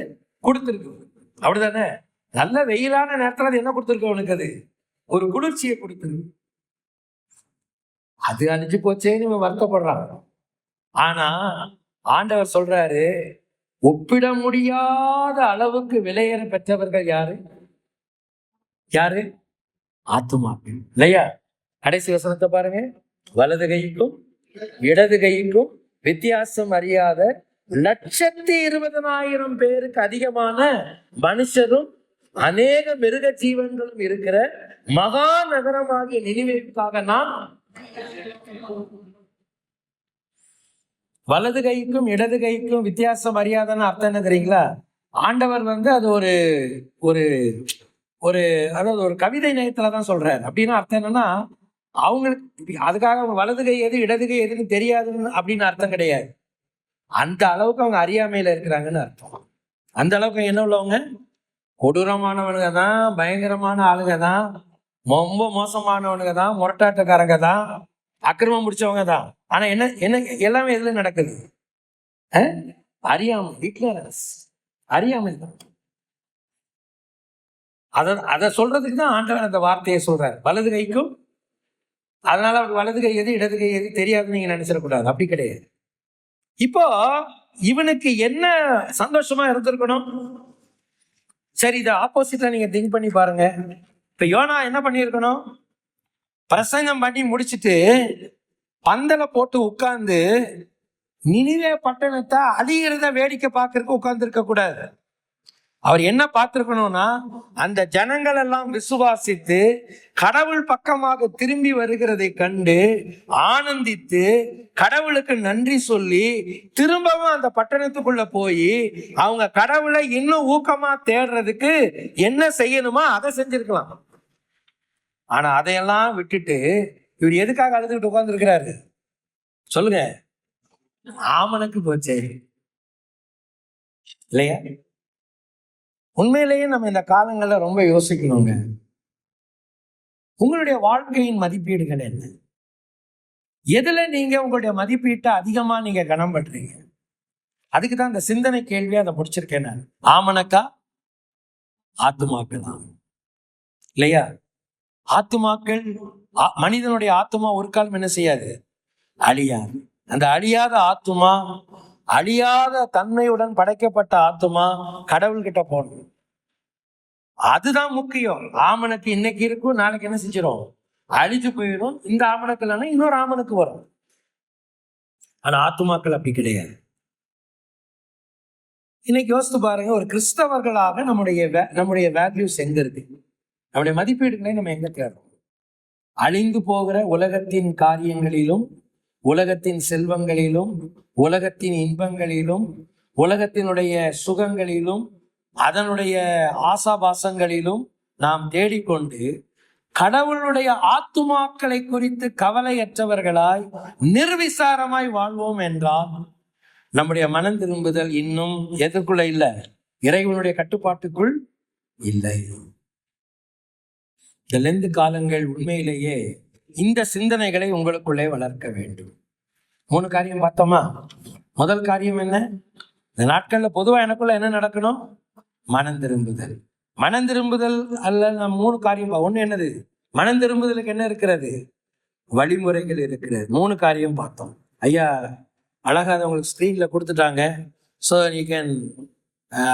[SPEAKER 1] கொடுத்துருக்கு. அப்படிதானே? நல்ல வெயிலான நேரத்துல அது என்ன கொடுத்துருக்கு அவனுக்கு? அது ஒரு குளிர்ச்சியை கொடுத்துருக்கு. அது அழிஞ்சு போச்சேன்னு இவன் வருத்தப்படுறான். ஆனா ஆண்டவர் சொல்றாரு, ஒப்பிட முடியாத அளவுக்கு விலையேற பெற்றவர்கள் யாரு? யாரு? ஆத்துமாக்கள். இல்லையா? கடைசி வசனத்தை பாருங்க. வலது கைக்கும் இடது கைக்கும் வித்தியாசம் அறியாத 120,000 பேருக்கு அதிகமான மனுஷரும் அநேக மிருக ஜீவன்களும் இருக்கிற மகா நகரமாகிய நினிவேவுக்காக நான். வலது கைக்கும் இடது கைக்கும் வித்தியாசம் அறியாதன்னு அர்த்தம் என்ன தெரியுங்களா? ஆண்டவர் அது ஒரு ஒரு ஒரு அதாவது ஒரு கவிதை நயத்துலதான் சொல்றாரு. அப்படின்னா அர்த்தம் என்னன்னா, அவங்களுக்கு அதுக்காக அவங்க வலது கை எது இடது கை எதுன்னு தெரியாதுன்னு அப்படின்னு அர்த்தம் கிடையாது. அந்த அளவுக்கு அவங்க அறியாமையில இருக்கிறாங்கன்னு அர்த்தம். அந்த அளவுக்கு என்ன உள்ளவங்க? கொடூரமானவனுங்க தான், பயங்கரமான ஆளுங்க தான், ரொம்ப மோசமானவனுங்க தான், முரட்டாட்டக்காரங்க தான், அக்கிரமம் முடிச்சவங்க தான். ஆனா என்ன என்ன எல்லாமே எதுல நடக்குது? அறியாமை, இக்னரன்ஸ், அறியாமை தான். அதை சொல்றதுக்கு தான் ஆண்டவர் அந்த வார்த்தையை சொல்றாரு, வலது கைக்கும். அதனால அவருக்கு வலது கை எது இடது கை எது தெரியாதுன்னு நீங்க நினைச்சிடக்கூடாது. அப்படி கிடையாது. இப்போ இவனுக்கு என்ன சந்தோஷமா இருந்திருக்கணும்? சரி, இதை ஆப்போசிட்டா நீங்க திங்க் பண்ணி பாருங்க. இப்ப யோனா என்ன பண்ணியிருக்கணும்? பிரசங்கம் பண்ணி முடிச்சுட்டு பந்தல போட்டு உட்கார்ந்து நினிவே பட்டணத்தை அழிகிறத வேடிக்கை பார்க்கறதுக்கு உட்கார்ந்து இருக்க கூடாது. அவர் என்ன பார்த்திருக்கணும்னா, அந்த ஜனங்கள் எல்லாம் விசுவாசித்து கடவுள் பக்கமாக திரும்பி வருகிறதை கண்டு ஆனந்தித்து கடவுளுக்கு நன்றி சொல்லி திரும்பவும் அந்த பட்டணத்துக்குள்ள போய் அவங்க கடவுளை இன்னும் ஊக்கமா தேடுறதுக்கு என்ன செய்யணுமோ அதை செஞ்சிருக்கலாம். ஆனா அதையெல்லாம் விட்டுட்டு இவர் எதுக்காக அழுதுகிட்டு உட்கார்ந்து இருக்கிறாரு சொல்லுங்க? ஆமனுக்கு போச்சே, இல்லையா? உண்மையிலேயே நம்ம இந்த காலங்கள்ல ரொம்ப யோசிக்கணுங்க. உங்களுடைய வாழ்க்கையின் மதிப்பீடுகள் என்ன? எதுல நீங்க உங்களுடைய மதிப்பீட்டை அதிகமா நீங்க கனம் பண்றீங்க? அதுக்குதான் இந்த சிந்தனை கேள்வியை அதை முடிச்சிருக்கேன் நான். ஆமனக்கா ஆத்துமாக்களா? இல்லையா? ஆத்துமாக்கள், மனிதனுடைய ஆத்துமா ஒரு காலம் என்ன செய்யாது? அழியாது. அந்த அழியாத ஆத்துமா, அழியாத தன்மையுடன் படைக்கப்பட்ட ஆத்துமா கடவுள்கிட்ட போகணும். அதுதான் முக்கியம். ஆமனுக்கு இன்னைக்கு இருக்கும், நாளைக்கு என்ன செஞ்சிடும்? அழிஞ்சு போயிடும். இந்த ஆமனுக்கு இல்லைன்னா இன்னொரு ஆமனுக்கு வரும். ஆனா ஆத்துமாக்கள் அப்படி கிடையாது. இன்னைக்கு யோசித்து பாருங்க, ஒரு கிறிஸ்தவர்களாக நம்முடைய வேல்யூஸ் எங்க இருக்கு? நம்முடைய மதிப்பீடுகளை நம்ம எங்க தேடுறோம்? அழிந்து போகிற உலகத்தின் காரியங்களிலும், உலகத்தின் செல்வங்களிலும், உலகத்தின் இன்பங்களிலும், உலகத்தினுடைய சுகங்களிலும், அதனுடைய ஆசாபாசங்களிலும் நாம் தேடிக்கொண்டு கடவுளுடைய ஆத்துமாக்களை குறித்து கவலையற்றவர்களாய் நிர்விசாரமாய் வாழ்வோம் என்றால் நம்முடைய மனம் திரும்புதல் இன்னும் எதற்குள்ள இல்லை? இறைவனுடைய கட்டுப்பாட்டுக்குள் இல்லை. இந்த லெந்து காலங்கள் உண்மையிலேயே இந்த சிந்தனைகளை உங்களுக்குள்ளே வளர்க்க வேண்டும். 3 காரியம் பார்த்தோமா? முதல் காரியம் என்ன? இந்த நாட்கள்ல பொதுவா எனக்குள்ள என்ன நடக்கணும்? மனம் திரும்புதல். மனம் திரும்புதல் அல்ல, நம்ம 3 காரியம். ஒண்ணு என்னது? மனம் திரும்புதலுக்கு என்ன இருக்கிறது? வழிமுறைகள் இருக்கிறது. 3 காரியம் பார்த்தோம். ஐயா அழகா அதை உங்களுக்கு ஸ்க்ரீன்ல கொடுத்துட்டாங்க. ஸோ நீ கேன்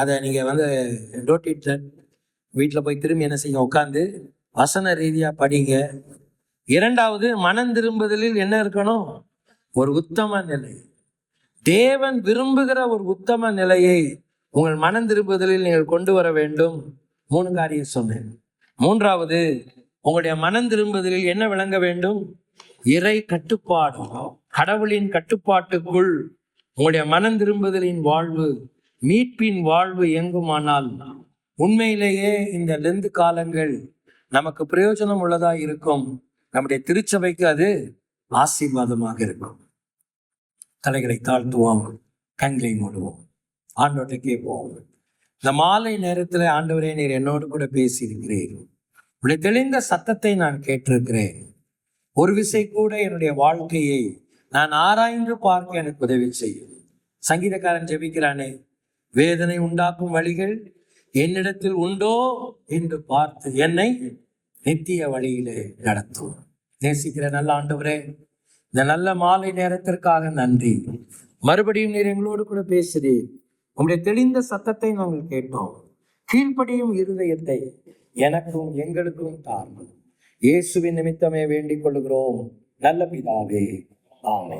[SPEAKER 1] அதை நீங்க டோன்ட் இட் தட் வீட்டில் போய் திரும்பி என்ன செய்ய, உட்காந்து வசன ரீதியா படிங்க. 2வது, மனம் திரும்புதலில் என்ன இருக்கணும்? ஒரு உத்தம நிலை. தேவன் விரும்புகிற ஒரு உத்தம நிலையை உங்கள் மனம் திரும்புதலில் நீங்கள் கொண்டு வர வேண்டும். 3 காரியம் சொன்னேன். 3வது, உங்களுடைய மனம் திரும்புதலில் என்ன விளங்க வேண்டும்? இறை கட்டுப்பாடு, கடவுளின் கட்டுப்பாட்டுக்குள் உங்களுடைய மனம் திரும்புதலின் வாழ்வு, மீட்பின் வாழ்வு எங்குமானால் உண்மையிலேயே இந்த லெந்து காலங்கள் நமக்கு பிரயோஜனம் உள்ளதா இருக்கும். நம்முடைய திருச்சபைக்கு அது ஆசீர்வாதமாக இருக்கும். தலைகளை தாழ்த்துவோம், கண்களை மூடுவோம், ஆண்டவர்கிட்ட கேட்போம். இந்த மாலை நேரத்தில் ஆண்டவரே, நீர் என்னோடு கூட பேசியிருக்கிறேன். உடைய தெளிந்த சத்தத்தை நான் கேட்டிருக்கிறேன். ஒரு விசை கூட என்னுடைய வாழ்க்கையை நான் ஆராய்ந்து பார்க்க எனக்கு உதவி செய்யும். சங்கீதக்காரன் ஜெபிக்கிறானே, வேதனை உண்டாக்கும் வழிகள் என்னிடத்தில் உண்டோ என்று பார்த்து என்னை நித்திய வழியிலே நடத்தும். நேசிக்கிற நல்ல ஆண்டவரே, இந்த நல்ல மாலை நேரத்திற்காக நன்றி. மறுபடியும் நீர் எங்களோடு கூட பேசுகிறீர். உங்களுடைய தெளிந்த சத்தத்தை நாங்கள் கேட்டோம். கீழ்ப்படியும் இருதயத்தை எனக்கும் எங்களுக்கும் தாரும். இயேசுவின் நிமித்தமே வேண்டிக் கொள்கிறோம் நல்ல பிதாவே, ஆமென்.